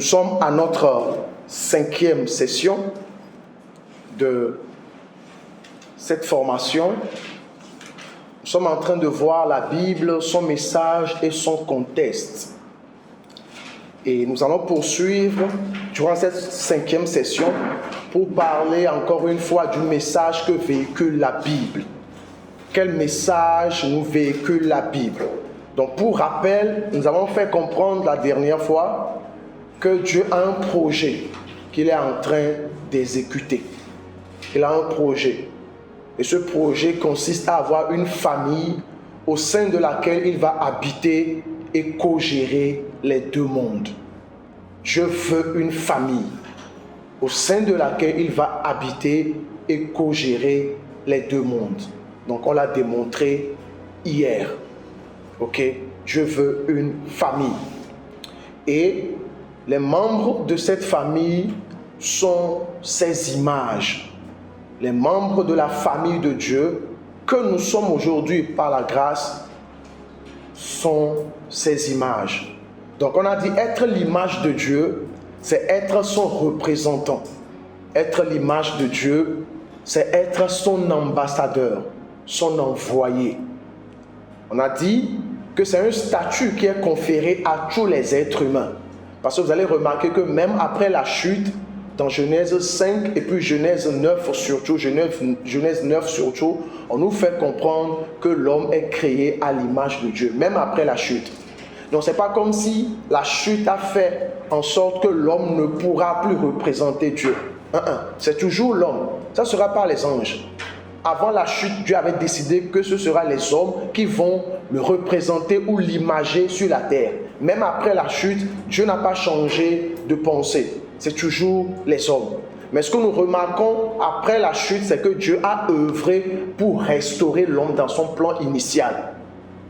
Nous sommes à notre 5e session de cette formation. Nous sommes en train de voir la Bible, son message et son contexte. Et nous allons poursuivre durant cette 5e session pour parler encore une fois du message que véhicule la Bible. Quel message nous véhicule la Bible? Donc pour rappel, nous avons fait comprendre la dernière fois que Dieu a un projet qu'il est en train d'exécuter. Il a un projet. Et ce projet consiste à avoir une famille au sein de laquelle il va habiter et co-gérer les deux mondes. Dieu veut une famille au sein de laquelle il va habiter et co-gérer les deux mondes. Donc on l'a démontré hier. Ok? Dieu veut une famille. Et les membres de cette famille sont ses images. Les membres de la famille de Dieu que nous sommes aujourd'hui par la grâce sont ses images. Donc on a dit être l'image de Dieu, c'est être son représentant. Être l'image de Dieu, c'est être son ambassadeur, son envoyé. On a dit que c'est un statut qui est conféré à tous les êtres humains. Parce que vous allez remarquer que même après la chute, dans Genèse 5 et puis Genèse 9 surtout, Genèse 9 surtout, on nous fait comprendre que l'homme est créé à l'image de Dieu, même après la chute. Donc c'est pas comme si la chute a fait en sorte que l'homme ne pourra plus représenter Dieu. C'est toujours l'homme. Ça sera pas les anges. Avant la chute, Dieu avait décidé que ce sera les hommes qui vont le représenter ou l'imager sur la terre. Même après la chute, Dieu n'a pas changé de pensée. C'est toujours les hommes. Mais ce que nous remarquons après la chute, c'est que Dieu a œuvré pour restaurer l'homme dans son plan initial.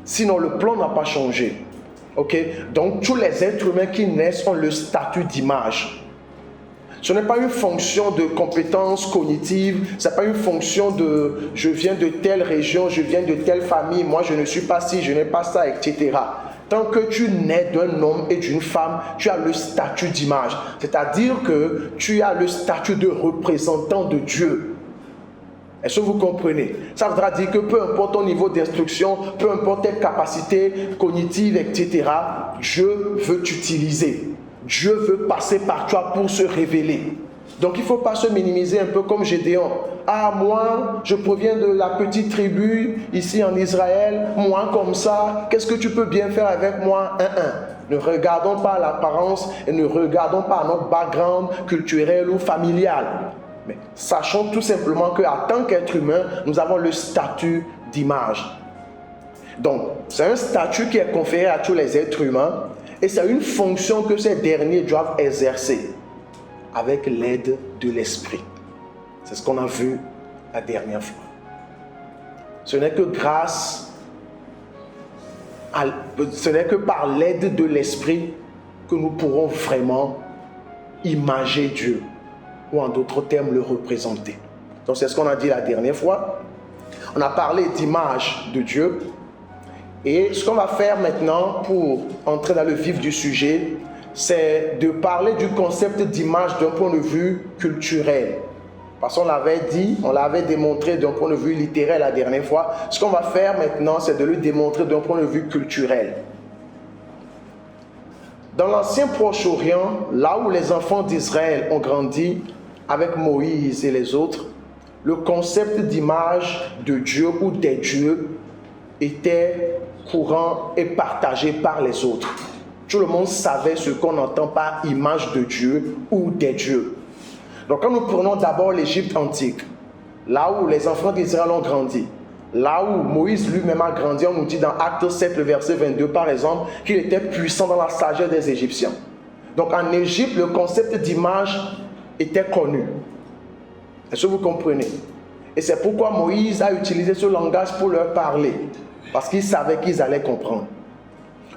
Sinon, le plan n'a pas changé. Ok? Donc, tous les êtres humains qui naissent ont le statut d'image. Ce n'est pas une fonction de compétence cognitive, ce n'est pas une fonction de « je viens de telle région, je viens de telle famille, moi je ne suis pas ci, je n'ai pas ça, etc. » Tant que tu nais d'un homme et d'une femme, tu as le statut d'image. C'est-à-dire que tu as le statut de représentant de Dieu. Est-ce que vous comprenez? Ça voudra dire que peu importe ton niveau d'instruction, peu importe tes capacités cognitives, etc., Dieu veut t'utiliser. Dieu veut passer par toi pour se révéler. Donc il ne faut pas se minimiser un peu comme Gédéon. Ah, moi, je proviens de la petite tribu ici en Israël. Moi, comme ça, qu'est-ce que tu peux bien faire avec moi? Ne regardons pas l'apparence et ne regardons pas notre background culturel ou familial. Mais sachons tout simplement qu'en tant qu'être humain, nous avons le statut d'image. Donc, c'est un statut qui est conféré à tous les êtres humains. Et c'est une fonction que ces derniers doivent exercer avec l'aide de l'Esprit. C'est ce qu'on a vu la dernière fois. Ce n'est que ce n'est que par l'aide de l'Esprit que nous pourrons vraiment imager Dieu, ou en d'autres termes, le représenter. Donc c'est ce qu'on a dit la dernière fois. On a parlé d'image de Dieu. Et ce qu'on va faire maintenant pour entrer dans le vif du sujet, c'est de parler du concept d'image d'un point de vue culturel. Parce qu'on l'avait dit, on l'avait démontré d'un point de vue littéraire la dernière fois. Ce qu'on va faire maintenant, c'est de le démontrer d'un point de vue culturel. Dans l'ancien Proche-Orient, là où les enfants d'Israël ont grandi avec Moïse et les autres, le concept d'image de Dieu ou des dieux était courant et partagé par les autres. Tout le monde savait ce qu'on entend par image de Dieu ou des dieux. Donc quand nous prenons d'abord l'Égypte antique, là où les enfants d'Israël ont grandi, là où Moïse lui-même a grandi, on nous dit dans Acte 7, le verset 22 par exemple, qu'il était puissant dans la sagesse des Égyptiens. Donc en Égypte, le concept d'image était connu. Est-ce que vous comprenez? Et c'est pourquoi Moïse a utilisé ce langage pour leur parler. Parce qu'il savait qu'ils allaient comprendre.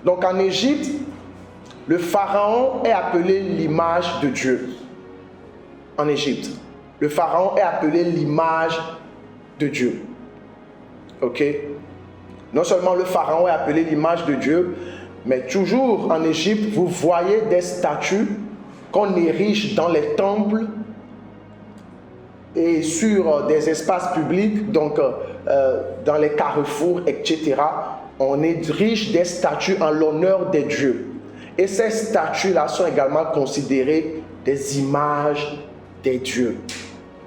Donc en Égypte, le pharaon est appelé l'image de Dieu. En Égypte, le pharaon est appelé l'image de Dieu. Ok? Non seulement le pharaon est appelé l'image de Dieu, mais toujours en Égypte, vous voyez des statues qu'on érige dans les temples et sur des espaces publics, donc dans les carrefours, etc., on érige des statues en l'honneur des dieux. Et ces statues-là sont également considérées des images des dieux.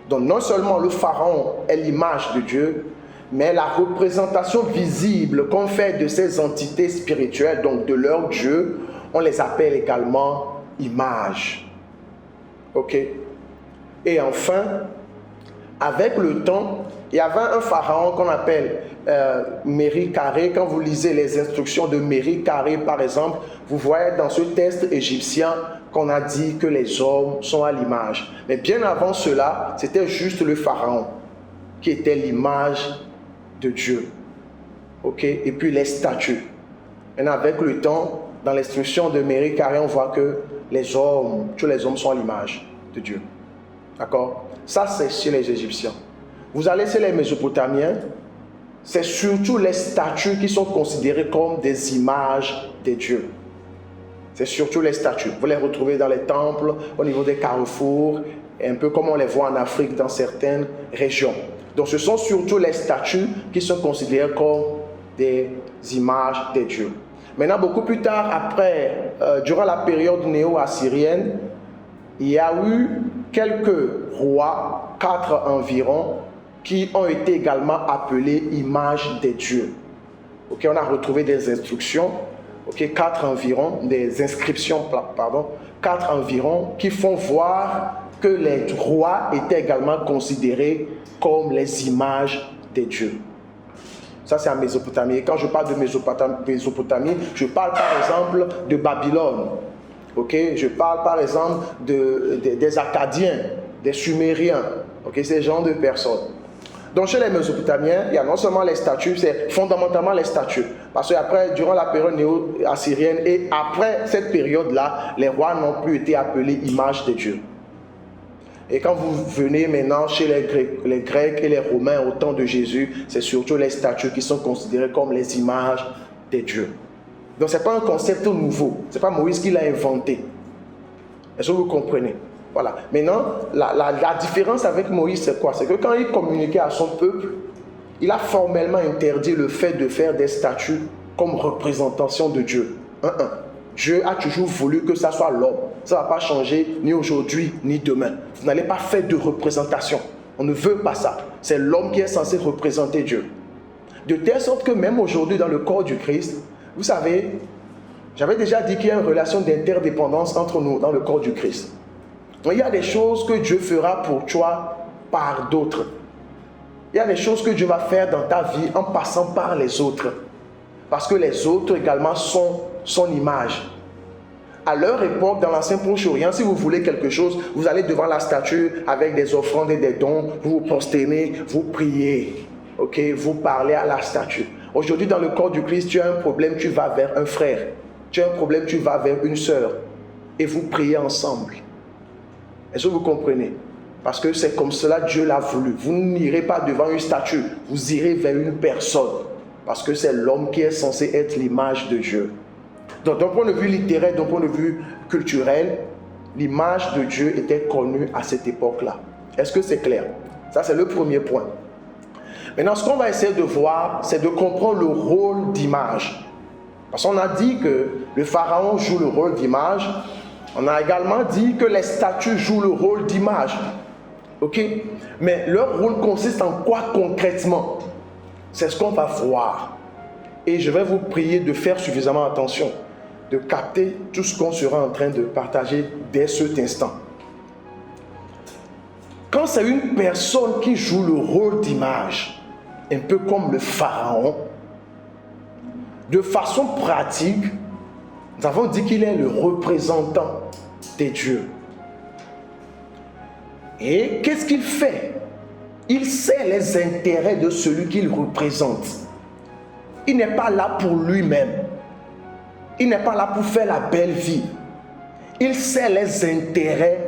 Donc non seulement le pharaon est l'image de Dieu, mais la représentation visible qu'on fait de ces entités spirituelles, donc de leur Dieu, on les appelle également images. Ok? Et enfin, avec le temps, il y avait un pharaon qu'on appelle Méri-Carré. Quand vous lisez les instructions de Méri-Carré, par exemple, vous voyez dans ce texte égyptien qu'on a dit que les hommes sont à l'image. Mais bien avant cela, c'était juste le pharaon qui était l'image de Dieu. Ok? Et puis les statues. Et avec le temps, dans l'instruction de Méri-Carré, on voit que tous les hommes sont à l'image de Dieu. D'accord? Ça, c'est chez les Égyptiens. Vous allez chez les Mésopotamiens, c'est surtout les statues qui sont considérées comme des images des dieux. C'est surtout les statues. Vous les retrouvez dans les temples, au niveau des carrefours, un peu comme on les voit en Afrique dans certaines régions. Donc ce sont surtout les statues qui sont considérées comme des images des dieux. Maintenant, beaucoup plus tard, après, durant la période néo-assyrienne, il y a eu quelques rois, 4 environ, qui ont été également appelés images des dieux. Okay, on a retrouvé des instructions, 4 environ, des inscriptions, 4 environ, qui font voir que les rois étaient également considérés comme les images des dieux. Ça, c'est en Mésopotamie. Et quand je parle de Mésopotamie, je parle par exemple de Babylone. Je parle par exemple des Akkadiens, des Sumériens, ces genres de personnes. Donc chez les Mésopotamiens, il y a non seulement les statues, c'est fondamentalement les statues. Parce qu'après, durant la période néo-assyrienne et après cette période-là, les rois n'ont plus été appelés images de Dieu. Et quand vous venez maintenant chez les Grecs et les Romains au temps de Jésus, c'est surtout les statues qui sont considérées comme les images des dieux. Donc ce n'est pas un concept nouveau, ce n'est pas Moïse qui l'a inventé. Est-ce que vous comprenez? Voilà. Maintenant, la différence avec Moïse, c'est quoi? C'est que quand il communiquait à son peuple, il a formellement interdit le fait de faire des statues comme représentation de Dieu. Dieu a toujours voulu que ça soit l'homme. Ça ne va pas changer ni aujourd'hui ni demain. Vous n'allez pas faire de représentation. On ne veut pas ça. C'est l'homme qui est censé représenter Dieu. De telle sorte que même aujourd'hui dans le corps du Christ, vous savez, j'avais déjà dit qu'il y a une relation d'interdépendance entre nous dans le corps du Christ. Donc, il y a des choses que Dieu fera pour toi par d'autres. Il y a des choses que Dieu va faire dans ta vie en passant par les autres. Parce que les autres également sont son image. À leur époque, dans l'ancien Proche-Orient, si vous voulez quelque chose, vous allez devant la statue avec des offrandes et des dons, vous vous prosternez, vous priez, vous parlez à la statue. Aujourd'hui, dans le corps du Christ, tu as un problème, tu vas vers un frère. Tu as un problème, tu vas vers une sœur. Et vous priez ensemble. Est-ce que vous comprenez? Parce que c'est comme cela Dieu l'a voulu. Vous n'irez pas devant une statue, vous irez vers une personne. Parce que c'est l'homme qui est censé être l'image de Dieu. Donc d'un point de vue littéraire, d'un point de vue culturel, l'image de Dieu était connue à cette époque-là. Est-ce que c'est clair? Ça, c'est le premier point. Maintenant, ce qu'on va essayer de voir, c'est de comprendre le rôle d'image. Parce qu'on a dit que le pharaon joue le rôle d'image. On a également dit que les statues jouent le rôle d'image. Mais leur rôle consiste en quoi concrètement? C'est ce qu'on va voir. Et je vais vous prier de faire suffisamment attention, de capter tout ce qu'on sera en train de partager dès cet instant. Quand c'est une personne qui joue le rôle d'image, un peu comme le pharaon, de façon pratique, nous avons dit qu'il est le représentant des dieux. Et qu'est-ce qu'il fait? Il sait les intérêts de celui qu'il représente. Il n'est pas là pour lui-même. Il n'est pas là pour faire la belle vie. Il sait les intérêts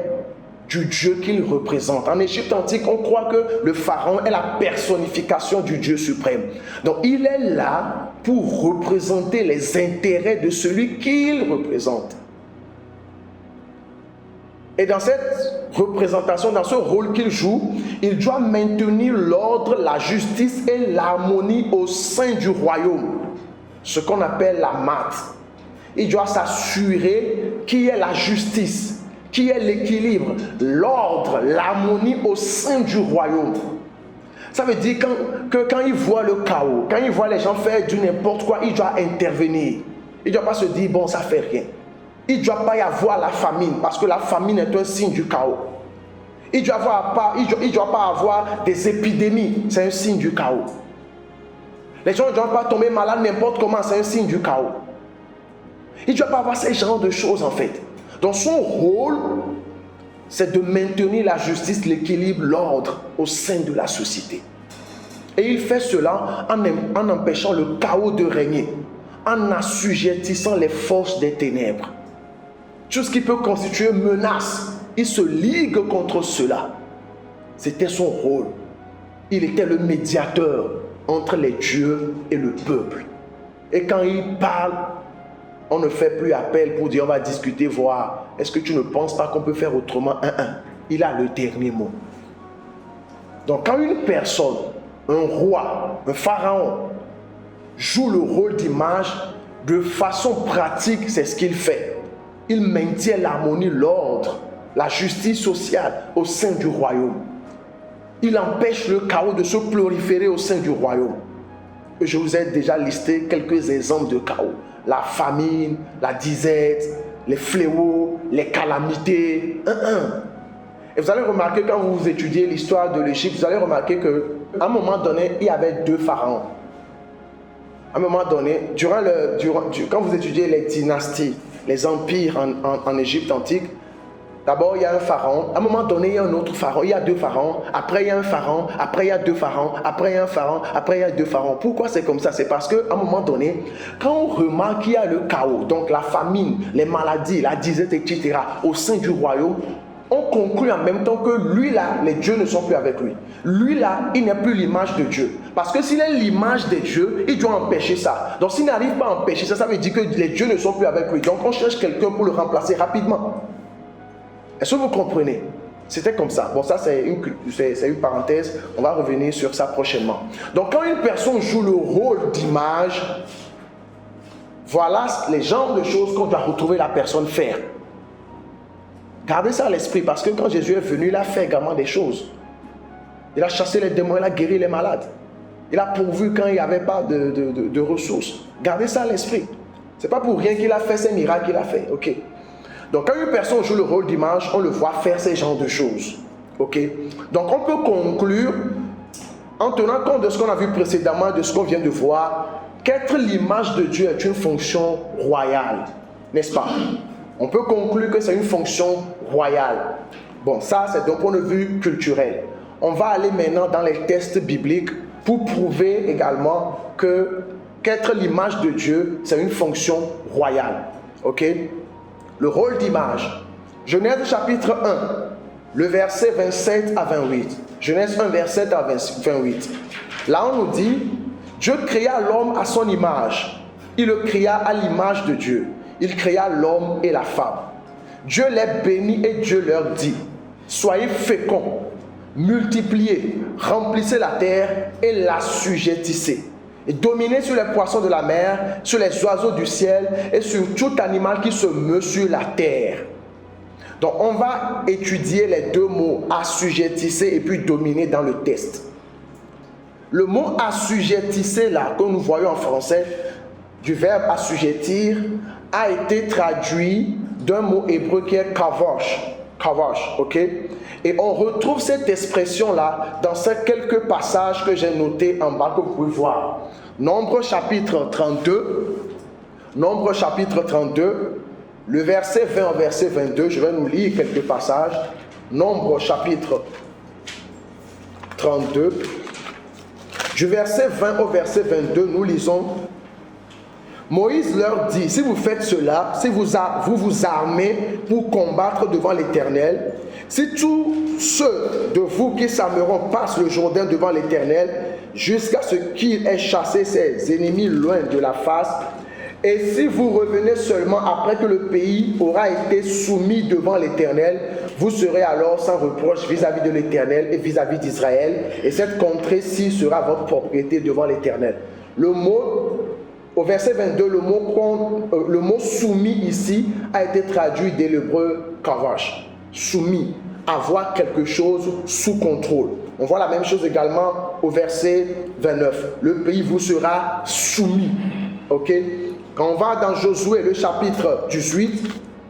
du Dieu qu'il représente. En Égypte antique, on croit que le pharaon est la personnification du Dieu suprême. Donc, il est là pour représenter les intérêts de celui qu'il représente. Et dans cette représentation, dans ce rôle qu'il joue, il doit maintenir l'ordre, la justice et l'harmonie au sein du royaume. Ce qu'on appelle la matte. Il doit s'assurer qu'il y ait la justice, qu'il y ait l'équilibre, l'ordre, l'harmonie au sein du royaume. Ça veut dire que quand il voit le chaos, quand il voit les gens faire du n'importe quoi, il doit intervenir. Il ne doit pas se dire, bon, ça ne fait rien. Il ne doit pas y avoir la famine, parce que la famine est un signe du chaos. Il ne doit pas avoir des épidémies, c'est un signe du chaos. Les gens ne doivent pas tomber malades n'importe comment, c'est un signe du chaos. Il ne doit pas avoir ce genre de choses en fait. Donc son rôle, c'est de maintenir la justice, l'équilibre, l'ordre au sein de la société. Et il fait cela en empêchant le chaos de régner, en assujettissant les forces des ténèbres. Tout ce qui peut constituer menace, il se ligue contre cela. C'était son rôle. Il était le médiateur entre les dieux et le peuple. Et quand il parle, on ne fait plus appel pour dire on va discuter, voir. Est-ce que tu ne penses pas qu'on peut faire autrement? Il a le dernier mot. Donc quand une personne, un roi, un pharaon, joue le rôle d'image, de façon pratique, c'est ce qu'il fait. Il maintient l'harmonie, l'ordre, la justice sociale au sein du royaume. Il empêche le chaos de se proliférer au sein du royaume. Et je vous ai déjà listé quelques exemples de chaos. La famine, la disette, les fléaux, les calamités. Et vous allez remarquer quand vous étudiez l'histoire de l'Égypte, vous allez remarquer qu'à un moment donné, il y avait 2 pharaons. À un moment donné, quand vous étudiez les dynasties, les empires en Égypte antique, d'abord il y a un pharaon, à un moment donné il y a un autre pharaon, il y a 2 pharaons, après il y a un pharaon, après il y a 2 pharaons, après il y a un pharaon, après il y a 2 pharaons. Pourquoi c'est comme ça? C'est parce qu'à un moment donné, quand on remarque qu'il y a le chaos, donc la famine, les maladies, la disette, etc., au sein du royaume, on conclut en même temps que lui là, les dieux ne sont plus avec lui. Lui là, il n'est plus l'image de Dieu. Parce que s'il est l'image des dieux, il doit empêcher ça. Donc s'il n'arrive pas à empêcher ça, ça veut dire que les dieux ne sont plus avec lui. Donc on cherche quelqu'un pour le remplacer rapidement. Est-ce que vous comprenez? C'était comme ça. Bon, ça c'est une parenthèse. On va revenir sur ça prochainement. Donc quand une personne joue le rôle d'image, voilà les genres de choses qu'on doit retrouver la personne faire. Gardez ça à l'esprit parce que quand Jésus est venu, il a fait également des choses. Il a chassé les démons, il a guéri les malades. Il a pourvu quand il n'y avait pas de ressources. Gardez ça à l'esprit. Ce n'est pas pour rien qu'il a fait ces miracles qu'il a fait. Ok. Donc quand une personne joue le rôle d'image, on le voit faire ces genres de choses. Ok. Donc on peut conclure, en tenant compte de ce qu'on a vu précédemment, de ce qu'on vient de voir, qu'être l'image de Dieu est une fonction royale. N'est-ce pas? On peut conclure que c'est une fonction royale. Bon, ça c'est d'un point de vue culturel. On va aller maintenant dans les textes bibliques pour prouver également qu'être l'image de Dieu, c'est une fonction royale. Ok? Le rôle d'image. Genèse chapitre 1, le verset 27 à 28. Genèse 1, verset à 28. Là on nous dit, Dieu créa l'homme à son image. Il le créa à l'image de Dieu. Il créa l'homme et la femme. Dieu les bénit et Dieu leur dit, soyez féconds, multipliez, remplissez la terre et l'assujettissez. Et dominez sur les poissons de la mer, sur les oiseaux du ciel et sur tout animal qui se meut sur la terre. Donc on va étudier les 2 mots, assujettissez et puis dominer dans le texte. Le mot assujettissez là, que nous voyons en français, du verbe assujettir, a été traduit d'un mot hébreu qui est kavosh. Kavosh, ok? Et on retrouve cette expression-là dans ces quelques passages que j'ai notés en bas que vous pouvez voir. Nombre chapitre 32, le verset 20 au verset 22, je vais nous lire quelques passages. Nombre chapitre 32, du verset 20 au verset 22, nous lisons. Moïse leur dit, si vous faites cela, si vous vous armez pour combattre devant l'Éternel, si tous ceux de vous qui s'armeront passent le Jourdain devant l'Éternel, jusqu'à ce qu'il ait chassé ses ennemis loin de la face, et si vous revenez seulement après que le pays aura été soumis devant l'Éternel, Vous serez alors sans reproche vis-à-vis de l'Éternel et vis-à-vis d'Israël, et cette contrée-ci sera votre propriété devant l'Éternel. Le mot, au verset 22, le mot soumis ici a été traduit de l'hébreu kavash, soumis, avoir quelque chose sous contrôle. On voit la même chose également au verset 29. Le pays vous sera soumis. Ok? Quand on va dans Josué, le chapitre 18,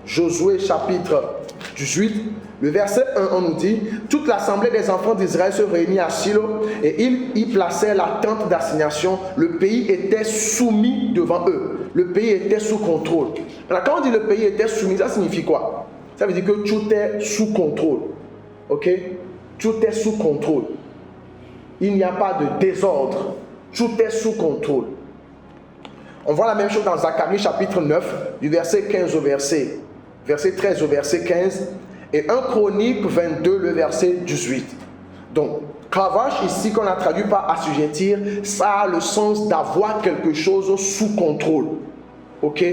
Josué chapitre 18, le verset 1, on nous dit: toute l'assemblée des enfants d'Israël se réunit à Shilo et ils y plaçaient la tente d'assignation. Le pays était soumis devant eux. Le pays était sous contrôle. Alors, quand on dit le pays était soumis, ça signifie quoi? Ça veut dire que tout est sous contrôle. Ok? Tout est sous contrôle. Il n'y a pas de désordre. Tout est sous contrôle. On voit la même chose dans Zacharie chapitre 9, du verset 15 au verset 13 au verset 15, et 1 Chronique 22, le verset 18. Donc, Kavash ici, qu'on a traduit par assujettir, ça a le sens d'avoir quelque chose sous contrôle. Ok?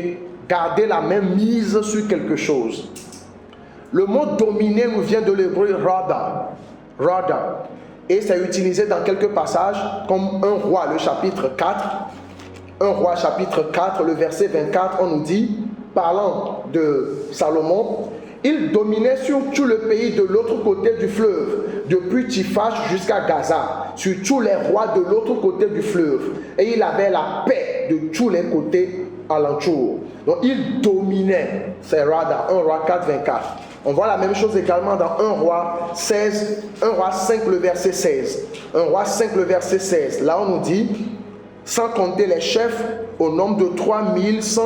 Garder la main mise sur quelque chose. Le mot dominer nous vient de l'hébreu rada. Rada. Et c'est utilisé dans quelques passages, comme 1 Roi, le chapitre 4. 1 Roi, chapitre 4, le verset 24, on nous dit, parlant de Salomon, il dominait sur tout le pays de l'autre côté du fleuve, depuis Tiphash jusqu'à Gaza, sur tous les rois de l'autre côté du fleuve. Et il avait la paix de tous les côtés alentour. Donc il dominait. C'est Rada, 1 Roi 4, 24. On voit la même chose également dans 1 Roi 16, 1 Roi 5, le verset 16. 1 Roi 5, le verset 16. Là, on nous dit, sans compter les chefs, au nombre de 3100,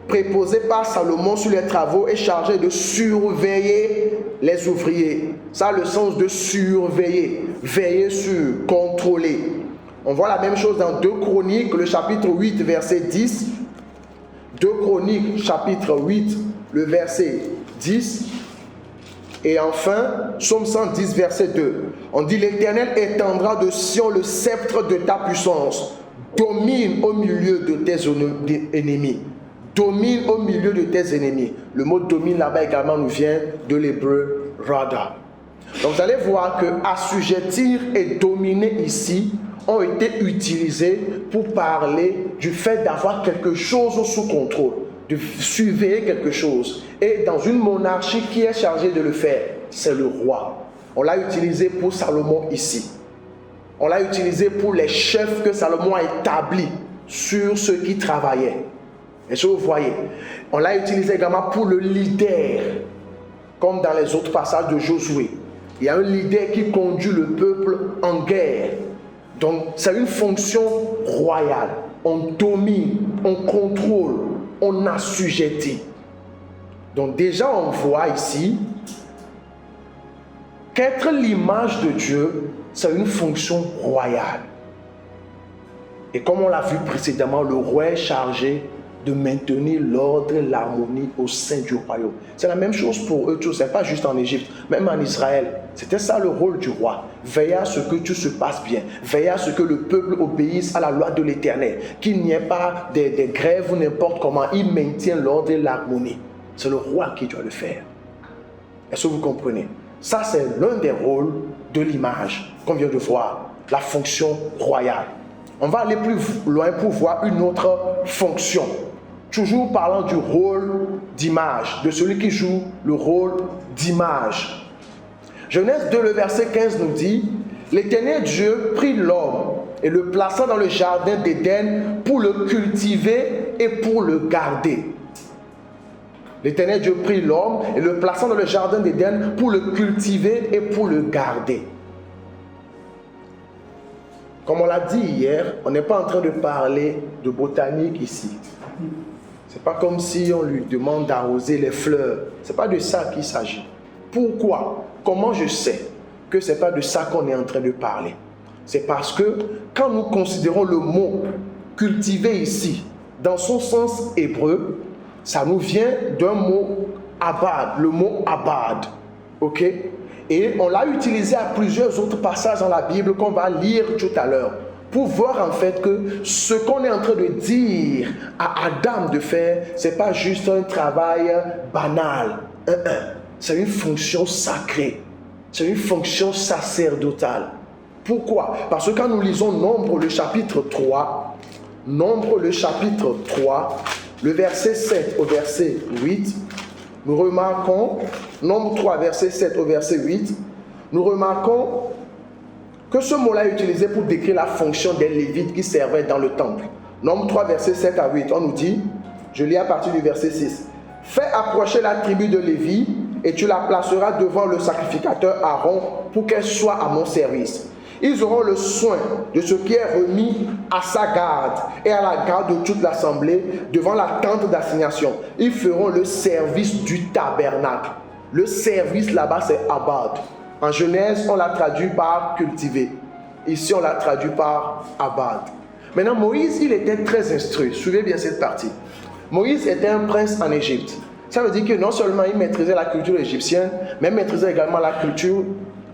préposés par Salomon sur les travaux et chargés de surveiller les ouvriers. Ça a le sens de surveiller, veiller sur, contrôler. On voit la même chose dans 2 Chroniques, le chapitre 8, verset 10. 2 Chroniques, chapitre 8, le verset 10. Et enfin, Psaume 110, verset 2. On dit: l'Éternel étendra de Sion le sceptre de ta puissance. Domine au milieu de tes ennemis. Domine au milieu de tes ennemis. Le mot domine là-bas également nous vient de l'hébreu rada. Donc vous allez voir que assujettir et dominer ici ont été utilisés pour parler du fait d'avoir quelque chose sous contrôle, de surveiller quelque chose. Et dans une monarchie, qui est chargée de le faire? C'est le roi. On l'a utilisé pour Salomon ici. On l'a utilisé pour les chefs que Salomon a établis sur ceux qui travaillaient. Est-ce que vous voyez? On l'a utilisé également pour le leader, comme dans les autres passages de Josué. Il y a un leader qui conduit le peuple en guerre. Donc, c'est une fonction royale. On domine, on contrôle, on assujettit. Donc, déjà, on voit ici qu'être l'image de Dieu, c'est une fonction royale. Et comme on l'a vu précédemment, le roi est chargé de maintenir l'ordre et l'harmonie au sein du royaume. C'est la même chose pour eux tous, ce n'est pas juste en Égypte, même en Israël. C'était ça le rôle du roi. Veiller à ce que tout se passe bien, veiller à ce que le peuple obéisse à la loi de l'Éternel, qu'il n'y ait pas des grèves ou n'importe comment. Il maintient l'ordre et l'harmonie. C'est le roi qui doit le faire. Est-ce que vous comprenez? Ça, c'est l'un des rôles de l'image qu'on vient de voir, la fonction royale. On va aller plus loin pour voir une autre fonction. Toujours parlant du rôle d'image, de celui qui joue le rôle d'image. Genèse 2, le verset 15 nous dit: l'Éternel Dieu prit l'homme et le plaça dans le jardin d'Éden pour le cultiver et pour le garder. L'Éternel Dieu prit l'homme et le plaça dans le jardin d'Éden pour le cultiver et pour le garder. Comme on l'a dit hier, on n'est pas en train de parler de botanique ici. C'est pas comme si on lui demande d'arroser les fleurs. C'est pas de ça qu'il s'agit. Pourquoi? Comment je sais que c'est pas de ça qu'on est en train de parler? C'est parce que quand nous considérons le mot cultiver ici, dans son sens hébreu, ça nous vient d'un mot abad, le mot abad. Ok? Et on l'a utilisé à plusieurs autres passages dans la Bible qu'on va lire tout à l'heure, pour voir en fait que ce qu'on est en train de dire à Adam de faire, ce n'est pas juste un travail banal. c'est une fonction sacrée. C'est une fonction sacerdotale. Pourquoi? Parce que quand nous lisons Nombre le chapitre 3, le verset 7 au verset 8, nous remarquons, Nombre 3, verset 7 au verset 8, nous remarquons que ce mot-là est utilisé pour décrire la fonction des Lévites qui servaient dans le temple. Nombre 3, verset 7 à 8, on nous dit, je lis à partir du verset 6, « Fais approcher la tribu de Lévi et tu la placeras devant le sacrificateur Aaron pour qu'elle soit à mon service. Ils auront le soin de ce qui est remis à sa garde et à la garde de toute l'assemblée devant la tente d'assignation. Ils feront le service du tabernacle. » Le service là-bas, c'est abad. En Genèse, on l'a traduit par cultiver. Ici, on l'a traduit par abad. Maintenant, Moïse, il était très instruit. Suivez bien cette partie. Moïse était un prince en Égypte. Ça veut dire que non seulement il maîtrisait la culture égyptienne, mais il maîtrisait également la culture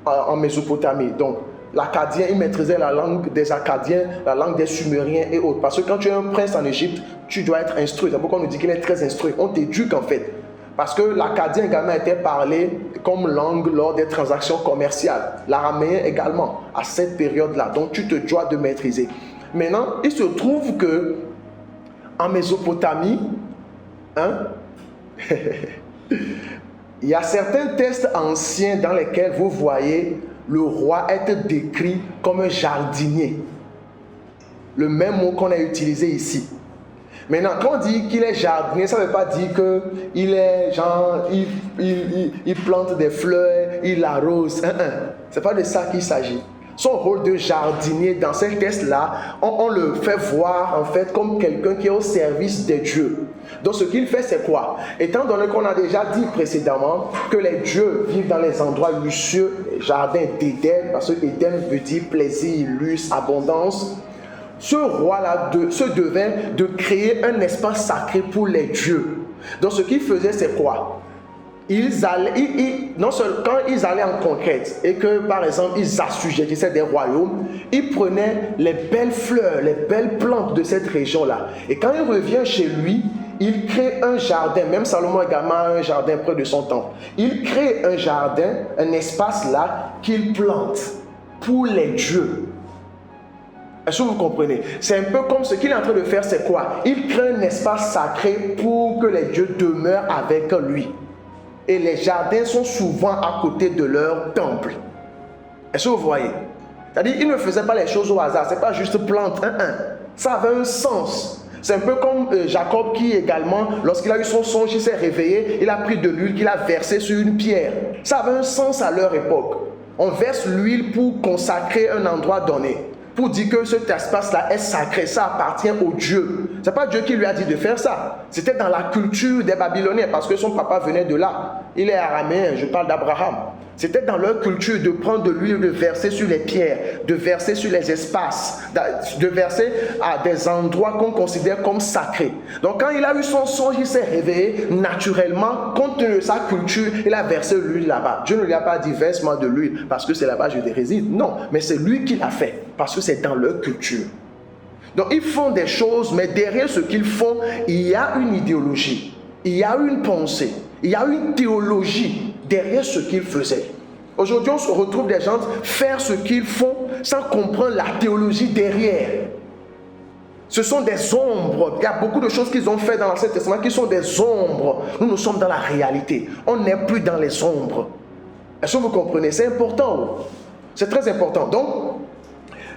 en Mésopotamie. Donc, l'Acadien, il maîtrisait la langue des Acadiens, la langue des Sumériens et autres. Parce que quand tu es un prince en Égypte, tu dois être instruit. C'est pourquoi on nous dit qu'il est très instruit. On t'éduque en fait. Parce que l'Acadien également était parlé comme langue lors des transactions commerciales. L'araméen également, à cette période-là. Donc, tu te dois de maîtriser. Maintenant, il se trouve que en Mésopotamie, il y a certains textes anciens dans lesquels vous voyez le roi être décrit comme un jardinier. Le même mot qu'on a utilisé ici. Maintenant, quand on dit qu'il est jardinier, ça ne veut pas dire qu'il est genre, il plante des fleurs, il arrose. Ce n'est pas de ça qu'il s'agit. Son rôle de jardinier dans ces textes-là, on le fait voir en fait comme quelqu'un qui est au service des dieux. Donc ce qu'il fait, c'est quoi? Étant donné qu'on a déjà dit précédemment que les dieux vivent dans les endroits luxueux, jardin d'Éden, parce que Éden veut dire plaisir, luxe, abondance. Ce roi-là se devait de créer un espace sacré pour les dieux. Donc ce qu'il faisait, c'est quoi? Non seulement quand ils allaient en conquête et que par exemple ils assujettissaient des royaumes, ils prenaient les belles fleurs, les belles plantes de cette région-là. Et quand il revient chez lui, il crée un jardin. Même Salomon également a un jardin près de son temple. Il crée un jardin, un espace là qu'il plante pour les dieux. Est-ce que vous comprenez? C'est un peu comme ce qu'il est en train de faire, c'est quoi? Il crée un espace sacré pour que les dieux demeurent avec lui. Et les jardins sont souvent à côté de leur temple. Est-ce que vous voyez? C'est-à-dire, il ne faisait pas les choses au hasard. Ce n'est pas juste plante. Ça avait un sens. C'est un peu comme Jacob qui également, lorsqu'il a eu son songe, il s'est réveillé, il a pris de l'huile qu'il a versé sur une pierre. Ça avait un sens à leur époque. On verse l'huile pour consacrer un endroit donné. Pour dire que cet espace-là est sacré, ça appartient au Dieu. Ce n'est pas Dieu qui lui a dit de faire ça. C'était dans la culture des Babyloniens, parce que son papa venait de là. Il est araméen, je parle d'Abraham. C'était dans leur culture de prendre de l'huile, de verser sur les pierres, de verser sur les espaces, de verser à des endroits qu'on considère comme sacrés. Donc quand il a eu son songe, il s'est réveillé naturellement, compte tenu de sa culture, il a versé l'huile là-bas. Dieu ne lui a pas dit verse-moi de l'huile parce que c'est là-bas que je réside. Non, mais c'est lui qui l'a fait parce que c'est dans leur culture. Donc ils font des choses, mais derrière ce qu'ils font, il y a une idéologie, il y a une pensée, il y a une théologie derrière ce qu'ils faisaient. Aujourd'hui, on se retrouve des gens faire ce qu'ils font sans comprendre la théologie derrière. Ce sont des ombres. Il y a beaucoup de choses qu'ils ont fait dans l'Ancien Testament qui sont des ombres. Nous sommes dans la réalité. On n'est plus dans les ombres. Est-ce que vous comprenez? C'est important. C'est très important. Donc,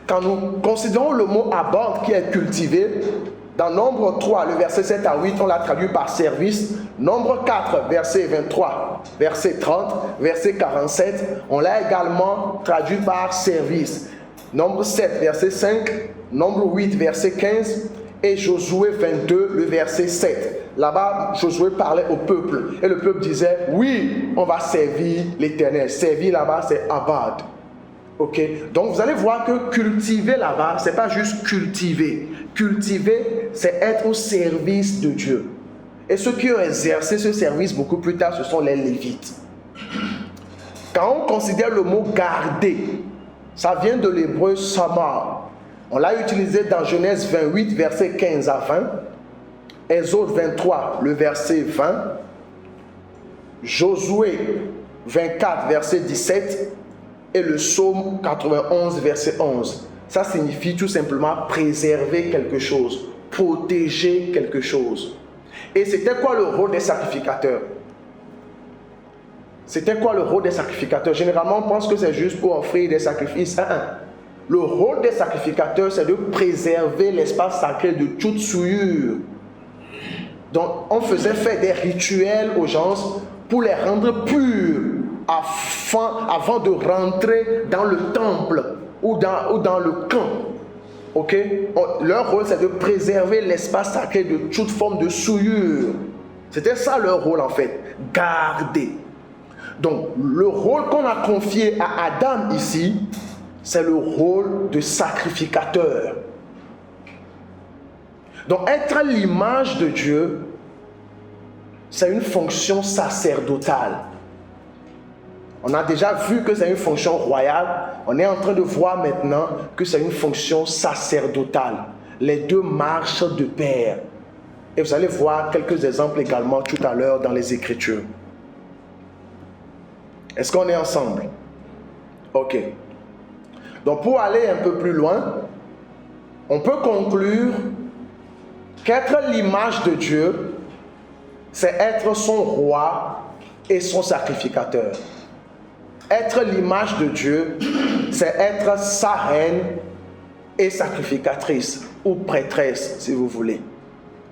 quand nous considérons le mot abad qui est cultivé, dans Nombre 3, le verset 7 à 8, on l'a traduit par service. Nombre 4, verset 23, verset 30, verset 47, on l'a également traduit par service. Nombre 7, verset 5, Nombre 8, verset 15 et Josué 22, le verset 7. Là-bas, Josué parlait au peuple et le peuple disait, oui, on va servir l'Éternel. Servir là-bas, c'est abad. Ok, donc vous allez voir que cultiver là-bas, c'est pas juste cultiver. Cultiver, c'est être au service de Dieu. Et ceux qui ont exercé ce service beaucoup plus tard, ce sont les Lévites. Quand on considère le mot garder, ça vient de l'hébreu samar. On l'a utilisé dans Genèse 28, verset 15 à 20, Exode 23, le verset 20, Josué 24, verset 17 et le psaume 91, verset 11. Ça signifie tout simplement préserver quelque chose, protéger quelque chose. Et c'était quoi le rôle des sacrificateurs? C'était quoi le rôle des sacrificateurs? Généralement, on pense que c'est juste pour offrir des sacrifices. Le rôle des sacrificateurs, c'est de préserver l'espace sacré de toute souillure. Donc, on faisait faire des rituels aux gens pour les rendre purs avant de rentrer dans le temple ou dans le camp. Ok? Leur rôle, c'est de préserver l'espace sacré de toute forme de souillure. C'était ça leur rôle en fait, garder. Donc, le rôle qu'on a confié à Adam ici, c'est le rôle de sacrificateur. Donc, être l'image de Dieu, c'est une fonction sacerdotale. On a déjà vu que c'est une fonction royale. On est en train de voir maintenant que c'est une fonction sacerdotale. Les deux marchent de pair. Et vous allez voir quelques exemples également tout à l'heure dans les Écritures. Est-ce qu'on est ensemble? Ok. Donc pour aller un peu plus loin, on peut conclure qu'être l'image de Dieu, c'est être son roi et son sacrificateur. Être l'image de Dieu, c'est être sa reine et sacrificatrice ou prêtresse, si vous voulez.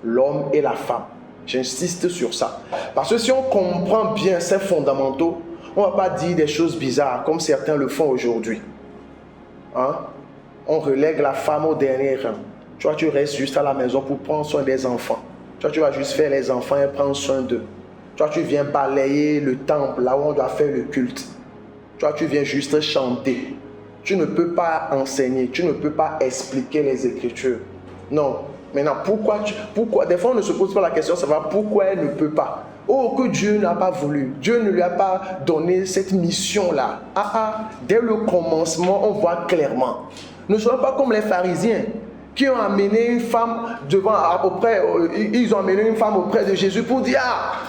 L'homme et la femme. J'insiste sur ça. Parce que si on comprend bien ces fondamentaux, on ne va pas dire des choses bizarres comme certains le font aujourd'hui. On relègue la femme au dernier rang. Tu vois, tu restes juste à la maison pour prendre soin des enfants. Tu vas juste faire les enfants et prendre soin d'eux. Tu viens balayer le temple, là où on doit faire le culte. Tu viens juste chanter. Tu ne peux pas enseigner, tu ne peux pas expliquer les Écritures. Non. Maintenant, pourquoi des fois on ne se pose pas la question, savoir pourquoi elle ne peut pas. Oh, que Dieu n'a pas voulu. Dieu ne lui a pas donné cette mission-là. Dès le commencement, on voit clairement. Ne soyons pas comme les pharisiens qui ont amené une femme ils ont amené une femme auprès de Jésus pour dire,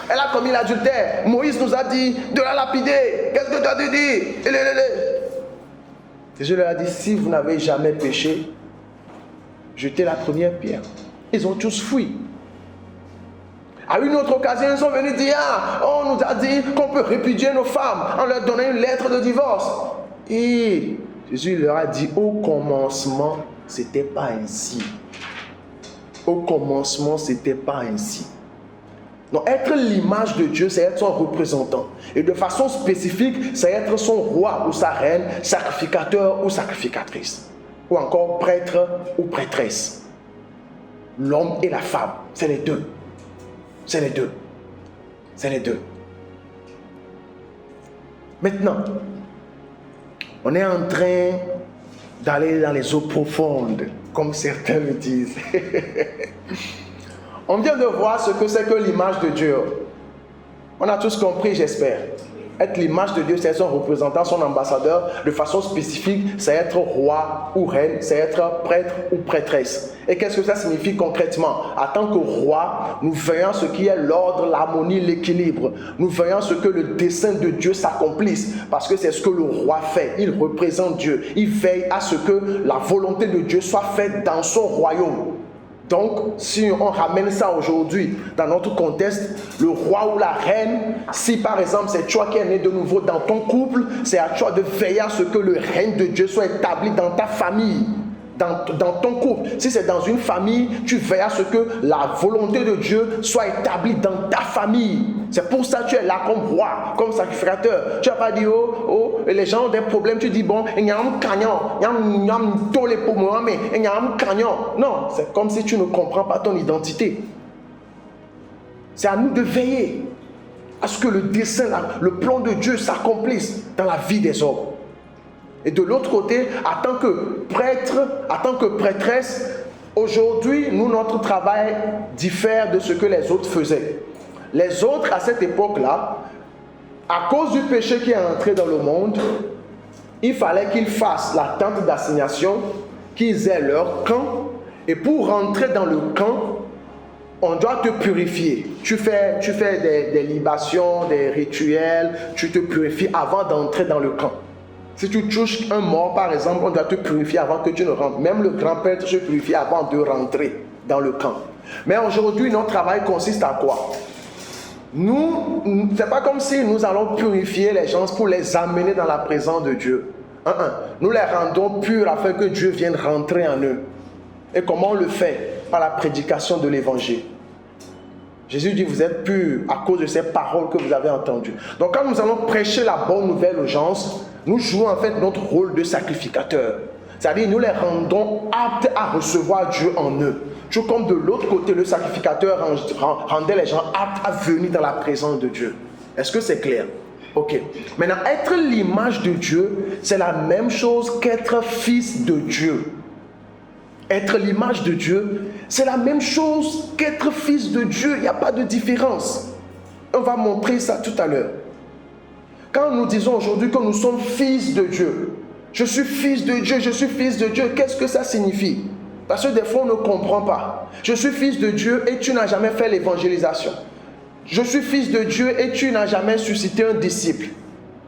elle a commis l'adultère. Moïse nous a dit de la lapider. Qu'est-ce que tu as dit? Jésus leur a dit, si vous n'avez jamais péché, jetez la première pierre. Ils ont tous fui. À une autre occasion, ils sont venus dire, on nous a dit qu'on peut répudier nos femmes en leur donnant une lettre de divorce. Et Jésus leur a dit, au commencement, c'était pas ainsi. Au commencement, c'était pas ainsi. Donc, être l'image de Dieu, c'est être son représentant. Et de façon spécifique, c'est être son roi ou sa reine, sacrificateur ou sacrificatrice. Ou encore prêtre ou prêtresse. L'homme et la femme, c'est les deux. C'est les deux. C'est les deux. Maintenant, on est en train d'aller dans les eaux profondes, comme certains le disent. On vient de voir ce que c'est que l'image de Dieu. On a tous compris, j'espère. Être l'image de Dieu, c'est être son représentant, son ambassadeur. De façon spécifique, c'est être roi ou reine, c'est être prêtre ou prêtresse. Et qu'est-ce que ça signifie concrètement? En tant que roi, nous veillons à ce qui est l'ordre, l'harmonie, l'équilibre. Nous veillons à ce que le dessein de Dieu s'accomplisse. Parce que c'est ce que le roi fait. Il représente Dieu. Il veille à ce que la volonté de Dieu soit faite dans son royaume. Donc, si on ramène ça aujourd'hui dans notre contexte, le roi ou la reine, si par exemple c'est toi qui es né de nouveau dans ton couple, c'est à toi de veiller à ce que le règne de Dieu soit établi dans ta famille, dans ton couple. Si c'est dans une famille, tu veilles à ce que la volonté de Dieu soit établie dans ta famille. C'est pour ça que tu es là comme roi, comme sacrificateur. Tu n'as pas dit, les gens ont des problèmes, tu dis, bon, il y a un canyon, il y a un tolé pour moi, mais il y a un canyon. Non, c'est comme si tu ne comprends pas ton identité. C'est à nous de veiller à ce que le dessein, le plan de Dieu s'accomplisse dans la vie des hommes. Et de l'autre côté, en tant que prêtre, en tant que prêtresse, aujourd'hui, nous, notre travail diffère de ce que les autres faisaient. Les autres, à cette époque-là, à cause du péché qui est entré dans le monde, il fallait qu'ils fassent la tente d'assignation, qu'ils aient leur camp, et pour rentrer dans le camp, on doit te purifier. Tu fais des libations, des rituels, tu te purifies avant d'entrer dans le camp. Si tu touches un mort, par exemple, on doit te purifier avant que tu ne rentres. Même le grand-père se purifie avant de rentrer dans le camp. Mais aujourd'hui, notre travail consiste à quoi? Nous, c'est pas comme si nous allons purifier les gens pour les amener dans la présence de Dieu. Nous les rendons purs afin que Dieu vienne rentrer en eux. Et comment on le fait? Par la prédication de l'évangile. Jésus dit, vous êtes purs à cause de ces paroles que vous avez entendues. Donc quand nous allons prêcher la bonne nouvelle aux gens, nous jouons en fait notre rôle de sacrificateur. C'est-à-dire nous les rendons aptes à recevoir Dieu en eux. Tout comme de l'autre côté, le sacrificateur rendait les gens aptes à venir dans la présence de Dieu. Est-ce que c'est clair? Ok. Maintenant, être l'image de Dieu, c'est la même chose qu'être fils de Dieu. Être l'image de Dieu, c'est la même chose qu'être fils de Dieu. Il n'y a pas de différence. On va montrer ça tout à l'heure. Quand nous disons aujourd'hui que nous sommes fils de Dieu, je suis fils de Dieu, je suis fils de Dieu, qu'est-ce que ça signifie? Parce que des fois on ne comprend pas. Je suis fils de Dieu et tu n'as jamais fait l'évangélisation. Je suis fils de Dieu et tu n'as jamais suscité un disciple.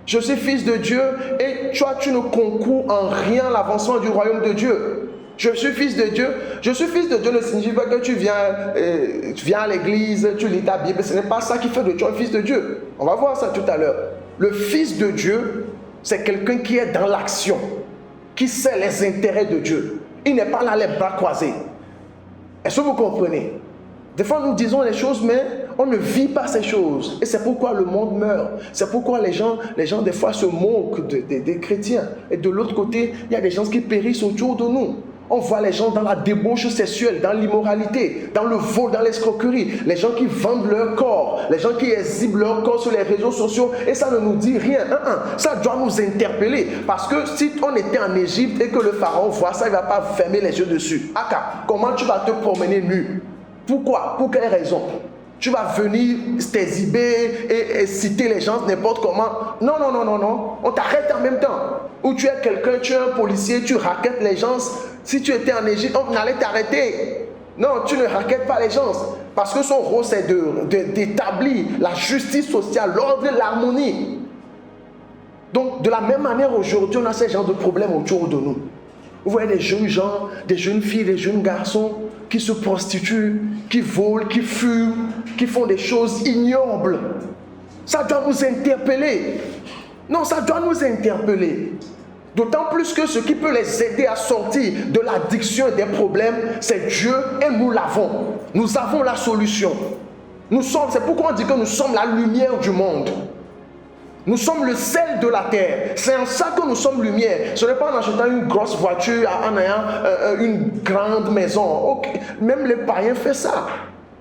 Je suis fils de Dieu et toi tu ne concours en rien à l'avancement du royaume de Dieu. Je suis fils de Dieu. Je suis fils de Dieu ne signifie pas que tu viens à l'église, tu lis ta Bible. Ce n'est pas ça qui fait de toi un fils de Dieu. On va voir ça tout à l'heure. Le fils de Dieu, c'est quelqu'un qui est dans l'action, qui sait les intérêts de Dieu. Il n'est pas là les bras croisés. Est-ce que vous comprenez? Des fois nous disons les choses, mais on ne vit pas ces choses. Et c'est pourquoi le monde meurt. C'est pourquoi les gens des fois se moquent des chrétiens. Et de l'autre côté, il y a des gens qui périssent autour de nous. On voit les gens dans la débauche sexuelle, dans l'immoralité, dans le vol, dans l'escroquerie. Les gens qui vendent leur corps, les gens qui exhibent leur corps sur les réseaux sociaux. Et ça ne nous dit rien. Ça doit nous interpeller. Parce que si on était en Égypte et que le pharaon voit ça, il ne va pas fermer les yeux dessus. Aka, comment tu vas te promener nu? Pourquoi? Pour quelle raison? Tu vas venir t'exhiber et citer les gens n'importe comment. Non. On t'arrête en même temps. Ou tu es quelqu'un, tu es un policier, tu raquettes les gens. Si tu étais en Égypte, on allait t'arrêter. Non, tu ne raquettes pas les gens. Parce que son rôle, c'est d'établir la justice sociale, l'ordre et l'harmonie. Donc, de la même manière, aujourd'hui, on a ces genres de problèmes autour de nous. Vous voyez des jeunes gens, des jeunes filles, des jeunes garçons qui se prostituent, qui volent, qui fument, qui font des choses ignobles. Ça doit nous interpeller. Non, ça doit nous interpeller. D'autant plus que ce qui peut les aider à sortir de l'addiction et des problèmes, c'est Dieu et nous l'avons. Nous avons la solution. C'est pourquoi on dit que nous sommes la lumière du monde. Nous sommes le sel de la terre. C'est en ça que nous sommes lumière. Ce n'est pas en achetant une grosse voiture, en ayant une grande maison. Okay. Même les païens font ça.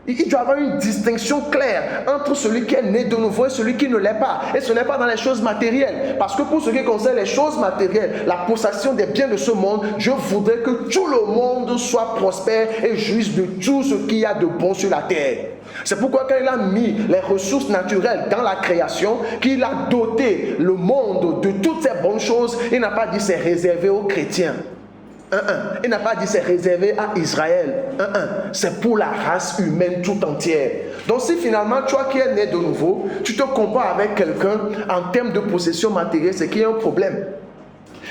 Il doit y avoir une distinction claire entre celui qui est né de nouveau et celui qui ne l'est pas. Et ce n'est pas dans les choses matérielles. Parce que pour ce qui concerne les choses matérielles, la possession des biens de ce monde, je voudrais que tout le monde soit prospère et jouisse de tout ce qu'il y a de bon sur la terre. C'est pourquoi quand il a mis les ressources naturelles dans la création, qu'il a doté le monde de toutes ces bonnes choses, il n'a pas dit c'est réservé aux chrétiens. Il n'a pas dit c'est réservé à Israël. C'est pour la race humaine tout entière. Donc si finalement toi qui es né de nouveau, tu te compares avec quelqu'un en termes de possession matérielle, c'est qu'il y a un problème.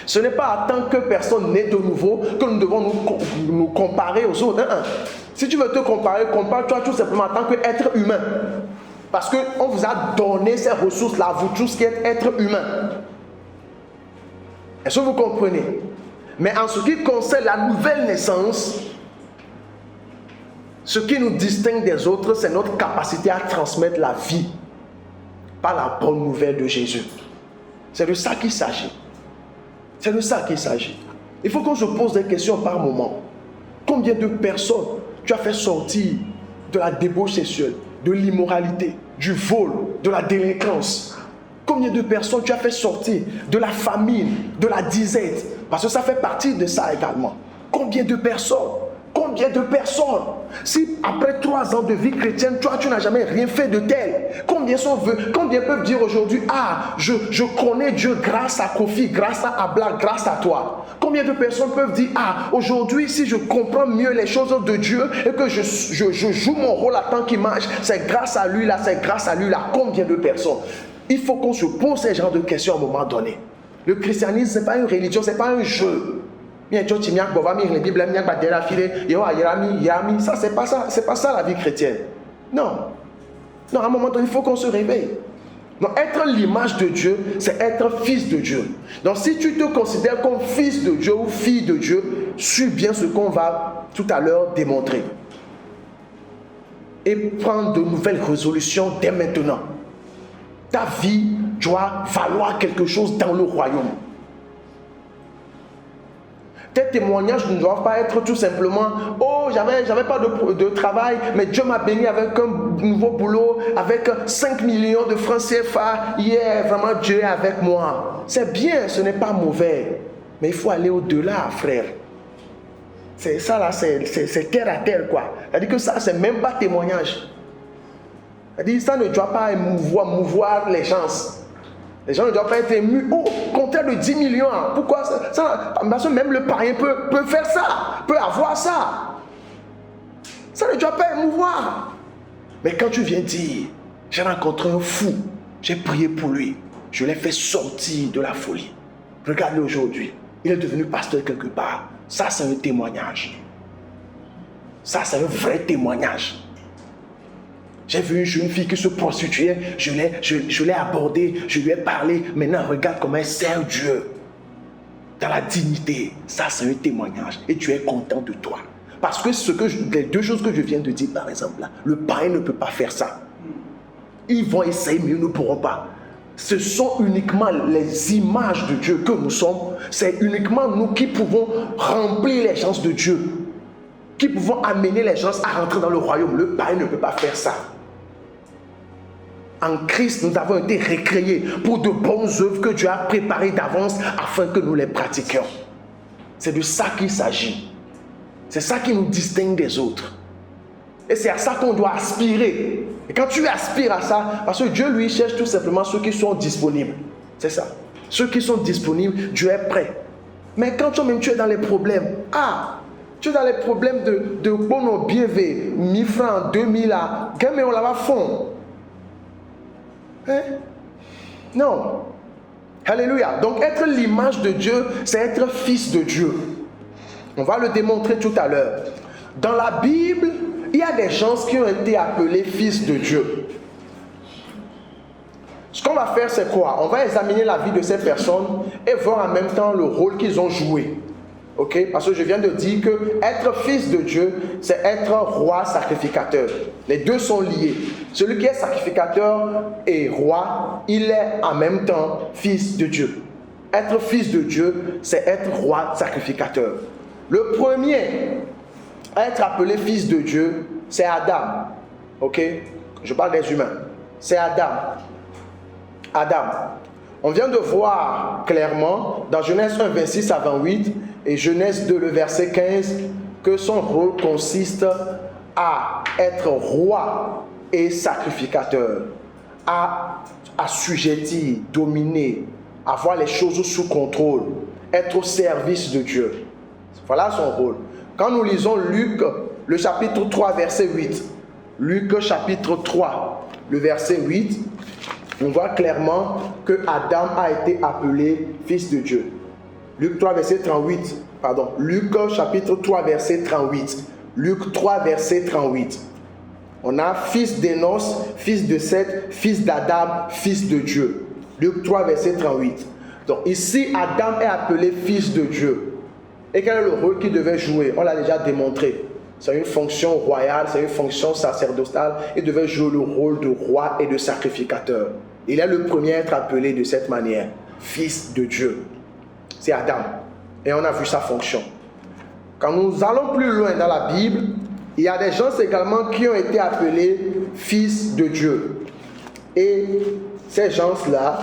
Ce n'est pas en tant que personne née de nouveau que nous devons nous comparer aux autres. Si tu veux te comparer, compare-toi tout simplement en tant qu'être humain. Parce qu'on vous a donné ces ressources-là, vous tous qui êtes êtres humains. Est-ce que vous comprenez? Mais en ce qui concerne la nouvelle naissance, ce qui nous distingue des autres, c'est notre capacité à transmettre la vie par la bonne nouvelle de Jésus. C'est de ça qu'il s'agit. C'est de ça qu'il s'agit. Il faut qu'on se pose des questions par moment. Combien de personnes tu as fait sortir de la débauche sexuelle, de l'immoralité, du vol, de la délinquance? Combien de personnes tu as fait sortir de la famine, de la disette? Parce que ça fait partie de ça également. Combien de personnes? Combien de personnes, si après 3 ans de vie chrétienne, toi tu n'as jamais rien fait de tel, combien peuvent dire aujourd'hui, ah, je connais Dieu grâce à Kofi, grâce à Abla, grâce à toi. Combien de personnes peuvent dire, ah, aujourd'hui si je comprends mieux les choses de Dieu et que je joue mon rôle à tant qu'il marche, c'est grâce à lui là, c'est grâce à lui là. Combien de personnes? Il faut qu'on se pose ce genre de questions à un moment donné. Le christianisme, ce n'est pas une religion, ce n'est pas un jeu. Ça, c'est pas ça. C'est pas ça la vie chrétienne. Non. Non, à un moment donné, il faut qu'on se réveille. Donc, être l'image de Dieu, c'est être fils de Dieu. Donc, si tu te considères comme fils de Dieu ou fille de Dieu, suis bien ce qu'on va tout à l'heure démontrer. Et prendre de nouvelles résolutions dès maintenant. Ta vie doit valoir quelque chose dans le royaume. Tes témoignages ne doivent pas être tout simplement « Oh, j'avais pas de travail, mais Dieu m'a béni avec un nouveau boulot, avec 5 millions de francs CFA. Yeah, vraiment Dieu est avec moi. » C'est bien, ce n'est pas mauvais. Mais il faut aller au-delà, frère. C'est ça là, c'est terre à terre quoi. C'est-à-dire que ça, c'est même pas témoignage. C'est-à-dire ça ne doit pas mouvoir les gens. Les gens ne doivent pas être émus. Oh, compteur de 10 millions. Pourquoi ça? Parce que même le païen peut faire ça, peut avoir ça. Ça ne doit pas émouvoir. Mais quand tu viens dire, j'ai rencontré un fou, j'ai prié pour lui, je l'ai fait sortir de la folie. Regarde-le aujourd'hui, il est devenu pasteur quelque part. Ça, c'est un témoignage. Ça, c'est un vrai témoignage. J'ai vu une jeune fille qui se prostituait, je l'ai abordée, je lui ai parlé. Maintenant, regarde comment elle sert Dieu. Dans la dignité. Ça, c'est un témoignage. Et tu es content de toi. Parce que les 2 choses que je viens de dire, par exemple, là, le païen ne peut pas faire ça. Ils vont essayer, mais ils ne pourront pas. Ce sont uniquement les images de Dieu que nous sommes. C'est uniquement nous qui pouvons remplir les gens de Dieu. Qui pouvons amener les gens à rentrer dans le royaume. Le païen ne peut pas faire ça. En Christ, nous avons été recréés pour de bonnes œuvres que Dieu a préparées d'avance afin que nous les pratiquions. C'est de ça qu'il s'agit. C'est ça qui nous distingue des autres. Et c'est à ça qu'on doit aspirer. Et quand tu aspires à ça, parce que Dieu lui cherche tout simplement ceux qui sont disponibles. C'est ça. Ceux qui sont disponibles, Dieu est prêt. Mais quand toi-même tu es dans les problèmes, tu es dans les problèmes de bono bienvé, 1000 francs, 2000 là, mais on l'a fond. Hein? Non. Alléluia. Donc être l'image de Dieu, c'est être fils de Dieu. On va le démontrer tout à l'heure. Dans la Bible, il y a des gens qui ont été appelés fils de Dieu. Ce qu'on va faire, c'est quoi? On va examiner la vie de ces personnes et voir en même temps le rôle qu'ils ont joué. Ok? Parce que je viens de dire que être fils de Dieu, c'est être roi sacrificateur. Les deux sont liés. Celui qui est sacrificateur et roi, il est en même temps fils de Dieu. Être fils de Dieu, c'est être roi sacrificateur. Le premier à être appelé fils de Dieu, c'est Adam. Ok? Je parle des humains. C'est Adam. Adam. On vient de voir clairement dans Genèse 1, 26 à 28 et Genèse 2, le verset 15, que son rôle consiste à être roi et sacrificateur, à assujettir, dominer, avoir les choses sous contrôle, être au service de Dieu. Voilà son rôle. Quand nous lisons Luc, le chapitre 3, verset 8, Luc chapitre 3, le verset 8, on voit clairement que Adam a été appelé fils de Dieu. Luc 3, verset 38. Pardon. Luc chapitre 3, verset 38. Luc 3, verset 38. On a fils d'Énos, fils de Seth, fils d'Adam, fils de Dieu. Luc 3, verset 38. Donc ici, Adam est appelé fils de Dieu. Et quel est le rôle qu'il devait jouer? On l'a déjà démontré. C'est une fonction royale, c'est une fonction sacerdotale. Il devait jouer le rôle de roi et de sacrificateur. Il est le premier à être appelé de cette manière, fils de Dieu. C'est Adam. Et on a vu sa fonction. Quand nous allons plus loin dans la Bible, il y a des gens également qui ont été appelés fils de Dieu. Et ces gens-là,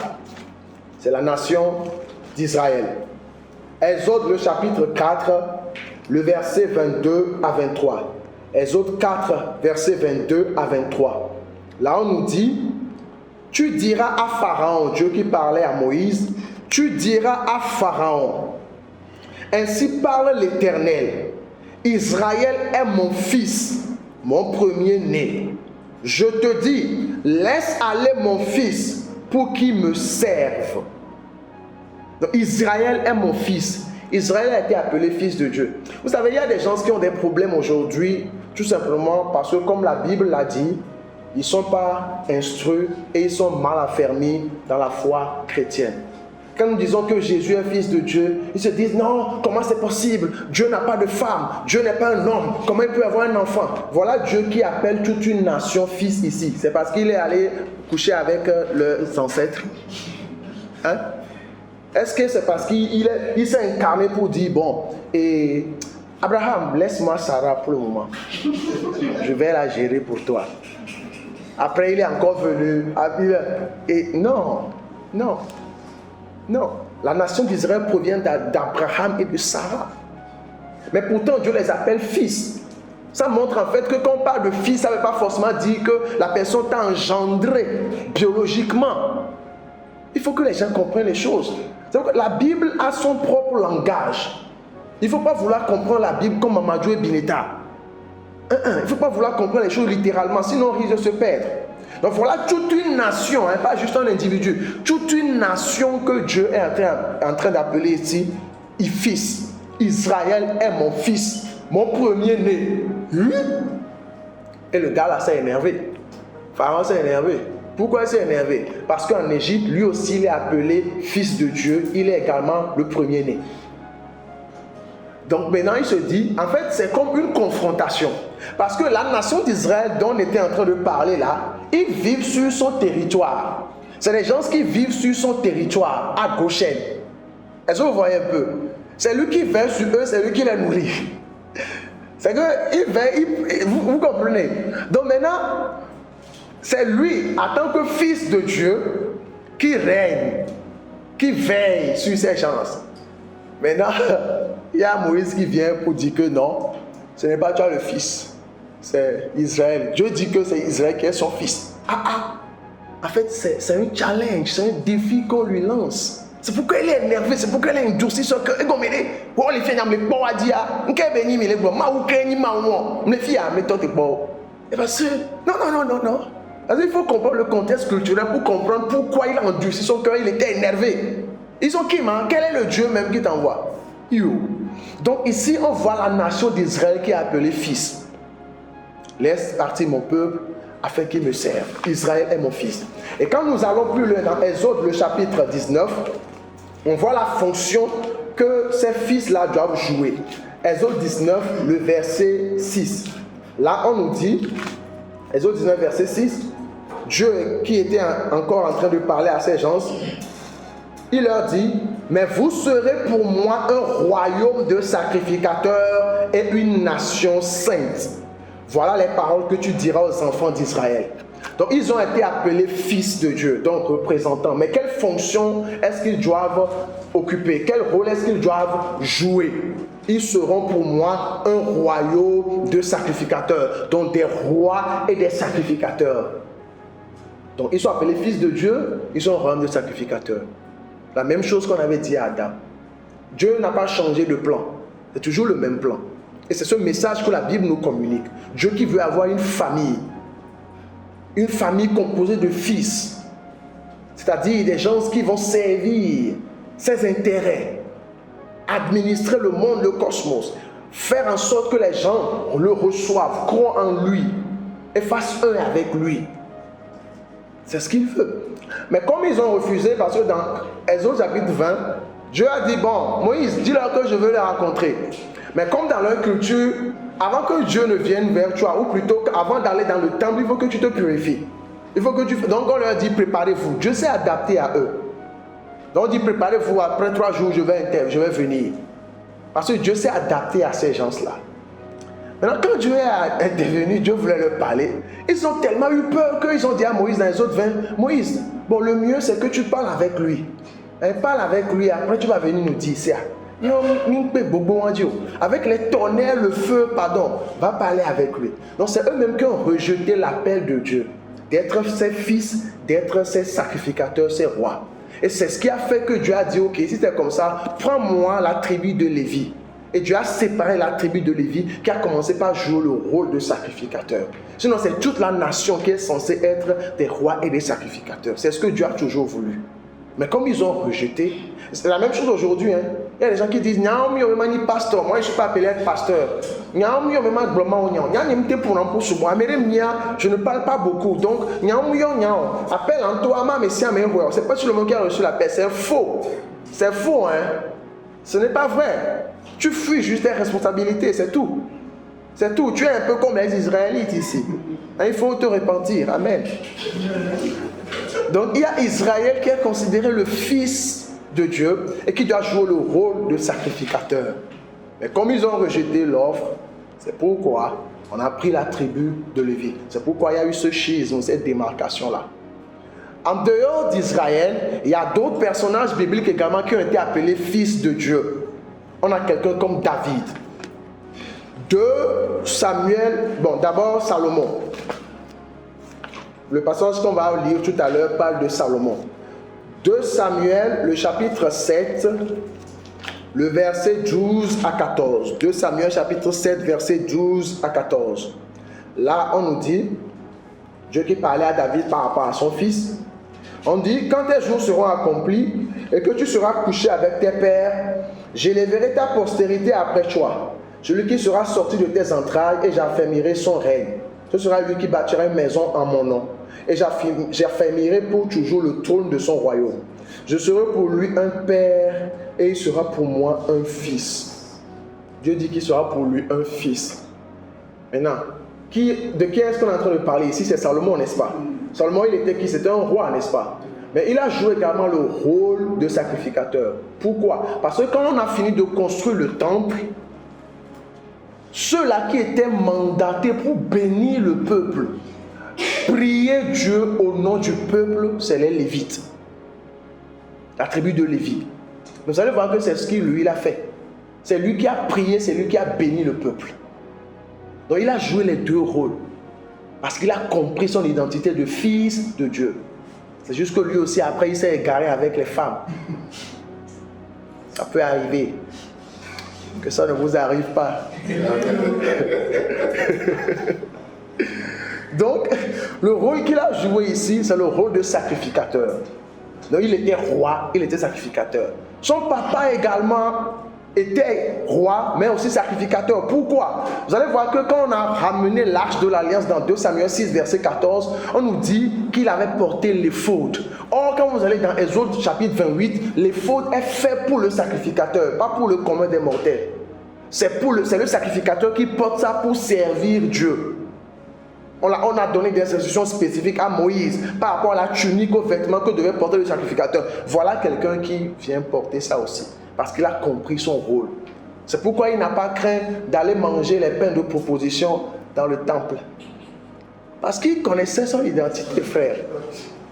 c'est la nation d'Israël. Exode le chapitre 4, le verset 22 à 23. Exode 4, verset 22 à 23. Là, on nous dit, tu diras à Pharaon, Dieu qui parlait à Moïse, tu diras à Pharaon, ainsi parle l'Éternel, Israël est mon fils, mon premier-né. Je te dis, laisse aller mon fils pour qu'il me serve. Donc, Israël est mon fils. Israël a été appelé fils de Dieu. Vous savez, il y a des gens qui ont des problèmes aujourd'hui, tout simplement parce que, comme la Bible l'a dit, ils ne sont pas instruits et ils sont mal affermis dans la foi chrétienne. Quand nous disons que Jésus est fils de Dieu, ils se disent non, comment c'est possible? Dieu n'a pas de femme, Dieu n'est pas un homme, comment il peut avoir un enfant? Voilà Dieu qui appelle toute une nation fils ici. C'est parce qu'il est allé coucher avec leurs ancêtres. Hein? Est-ce que c'est parce qu'il s'est incarné pour dire bon, et Abraham, laisse-moi Sarah pour le moment. Je vais la gérer pour toi. Après, il est encore venu. Et non. La nation d'Israël provient d'Abraham et de Sarah. Mais pourtant, Dieu les appelle fils. Ça montre en fait que quand on parle de fils, ça ne veut pas forcément dire que la personne t'a engendré biologiquement. Il faut que les gens comprennent les choses. La Bible a son propre langage. Il ne faut pas vouloir comprendre la Bible comme Mamadou et Bineta. Il ne faut pas vouloir comprendre les choses littéralement, sinon on risque de se perdre. Donc voilà toute une nation, pas juste un individu, toute une nation que Dieu est en train d'appeler ici, fils. Israël est mon fils, mon premier-né. Et le gars là s'est énervé. Pharaon s'est énervé. Pourquoi il s'est énervé? Parce qu'en Égypte, lui aussi, il est appelé fils de Dieu. Il est également le premier-né. Donc maintenant, il se dit, en fait, c'est comme une confrontation. Parce que la nation d'Israël dont on était en train de parler là, ils vivent sur son territoire. C'est les gens qui vivent sur son territoire, à Goshen. Est-ce que vous voyez un peu? C'est lui qui veille sur eux, c'est lui qui les nourrit. C'est que il veille, vous comprenez? Donc maintenant, c'est lui, en tant que fils de Dieu, qui règne, qui veille sur ses chances. Maintenant, il y a Moïse qui vient pour dire que non, ce n'est pas toi le fils, c'est Israël. Dieu dit que c'est Israël qui est son fils. En fait, c'est un challenge, c'est un défi qu'on lui lance. C'est pourquoi il est énervé, c'est pourquoi il est endurci son cœur. Et comme il est, on les fait, on les boit à dire, on est béni, mais les bois, ma ou créni, ma ou on les filles, mais toi t'es bon. Et parce que, non. Alors, il faut comprendre le contexte culturel pour comprendre pourquoi il a endurci son cœur, il était énervé. Ils sont qui, man? Quel est le Dieu même qui t'envoie? Donc ici, on voit la nation d'Israël qui est appelée fils. Laisse partir mon peuple afin qu'il me serve. Israël est mon fils. Et quand nous allons plus loin dans Exode, le chapitre 19, on voit la fonction que ces fils-là doivent jouer. Exode 19, le verset 6. Là, on nous dit, Exode 19, verset 6, Dieu qui était encore en train de parler à ces gens, il leur dit, mais vous serez pour moi un royaume de sacrificateurs et une nation sainte. Voilà les paroles que tu diras aux enfants d'Israël. Donc ils ont été appelés fils de Dieu, donc représentants. Mais quelle fonction est-ce qu'ils doivent occuper? Quel rôle est-ce qu'ils doivent jouer? Ils seront pour moi un royaume de sacrificateurs, donc des rois et des sacrificateurs. Donc ils sont appelés fils de Dieu, ils sont un royaume de sacrificateurs. La même chose qu'on avait dit à Adam. Dieu n'a pas changé de plan. C'est toujours le même plan. Et c'est ce message que la Bible nous communique. Dieu qui veut avoir une famille composée de fils. C'est-à-dire des gens qui vont servir ses intérêts, administrer le monde, le cosmos, faire en sorte que les gens le reçoivent, croient en lui et fassent un avec lui. C'est ce qu'il veut. Mais comme ils ont refusé, parce que dans Exode chapitre 20, Dieu a dit, bon, Moïse, dis-leur que je veux les rencontrer. Mais comme dans leur culture, avant que Dieu ne vienne vers toi, ou plutôt avant d'aller dans le temple, il faut que tu te purifies. Donc on leur dit, préparez-vous. Dieu s'est adapté à eux. Donc on dit, préparez-vous, après 3 jours, je vais venir. Parce que Dieu s'est adapté à ces gens-là. Maintenant, quand Dieu est intervenu, Dieu voulait leur parler. Ils ont tellement eu peur qu'ils ont dit à Moïse dans les autres 20, Moïse, bon, le mieux c'est que tu parles avec lui. Parle avec lui, après tu vas venir nous dire ça. Avec les tonnerres, le feu, va parler avec lui. Donc c'est eux-mêmes qui ont rejeté l'appel de Dieu, d'être ses fils, d'être ses sacrificateurs, ses rois. Et c'est ce qui a fait que Dieu a dit, ok, si c'est comme ça, prends-moi la tribu de Lévi. Et Dieu a séparé la tribu de Lévi qui a commencé par jouer le rôle de sacrificateur. Sinon, c'est toute la nation qui est censée être des rois et des sacrificateurs. C'est ce que Dieu a toujours voulu. Mais comme ils ont rejeté, c'est la même chose aujourd'hui. Il y a des gens qui disent, pasteur, moi je ne suis pas appelé à être pasteur. Je ne parle pas beaucoup. Donc, appelle en toi, c'est pas sur le monde qui a reçu la paix. C'est faux. C'est faux, Ce n'est pas vrai. Tu fuis juste tes responsabilités, c'est tout. C'est tout. Tu es un peu comme les Israélites ici. Il faut te repentir. Amen. Donc il y a Israël qui est considéré le fils de Dieu et qui doit jouer le rôle de sacrificateur. Mais comme ils ont rejeté l'offre, c'est pourquoi on a pris la tribu de Lévi. C'est pourquoi il y a eu ce schisme, cette démarcation-là. En dehors d'Israël, il y a d'autres personnages bibliques également qui ont été appelés fils de Dieu. On a quelqu'un comme David. D'abord Salomon. Le passage qu'on va lire tout à l'heure parle de Salomon. 2 Samuel, le chapitre 7, le verset 12 à 14. 2 Samuel, chapitre 7, verset 12 à 14. Là, on nous dit, Dieu qui parlait à David par rapport à son fils, on dit, quand tes jours seront accomplis et que tu seras couché avec tes pères, j'élèverai ta postérité après toi, celui qui sera sorti de tes entrailles, et j'affermirai son règne. Ce sera lui qui bâtira une maison en mon nom, et j'affermirai pour toujours le trône de son royaume. Je serai pour lui un père, et il sera pour moi un fils. Dieu dit qu'il sera pour lui un fils. Maintenant, de qui est-ce qu'on est en train de parler ici? C'est Salomon, n'est-ce pas? Salomon, il était qui? C'était un roi, n'est-ce pas? Mais il a joué également le rôle de sacrificateur. Pourquoi? Parce que quand on a fini de construire le temple, ceux-là qui étaient mandatés pour bénir le peuple, prier Dieu au nom du peuple, c'est les Lévites. La tribu de Lévi. Vous allez voir que c'est ce qu'il lui a fait. C'est lui qui a prié, c'est lui qui a béni le peuple. Donc il a joué les deux rôles. Parce qu'il a compris son identité de fils de Dieu. C'est juste que lui aussi, après, il s'est égaré avec les femmes. Ça peut arriver. Que ça ne vous arrive pas. Donc, le rôle qu'il a joué ici, c'est le rôle de sacrificateur. Donc, il était roi, il était sacrificateur. Son papa également était roi, mais aussi sacrificateur. Pourquoi? Vous allez voir que quand on a ramené l'arche de l'alliance dans 2 Samuel 6, verset 14, on nous dit qu'il avait porté l'éphod. Or, quand vous allez dans Exode chapitre 28, l'éphod est fait pour le sacrificateur, pas pour le commun des mortels. C'est le sacrificateur qui porte ça pour servir Dieu. On a donné des instructions spécifiques à Moïse par rapport à la tunique, aux vêtements que devait porter le sacrificateur. Voilà quelqu'un qui vient porter ça aussi. Parce qu'il a compris son rôle. C'est pourquoi il n'a pas craint d'aller manger les pains de proposition dans le temple. Parce qu'il connaissait son identité, frère.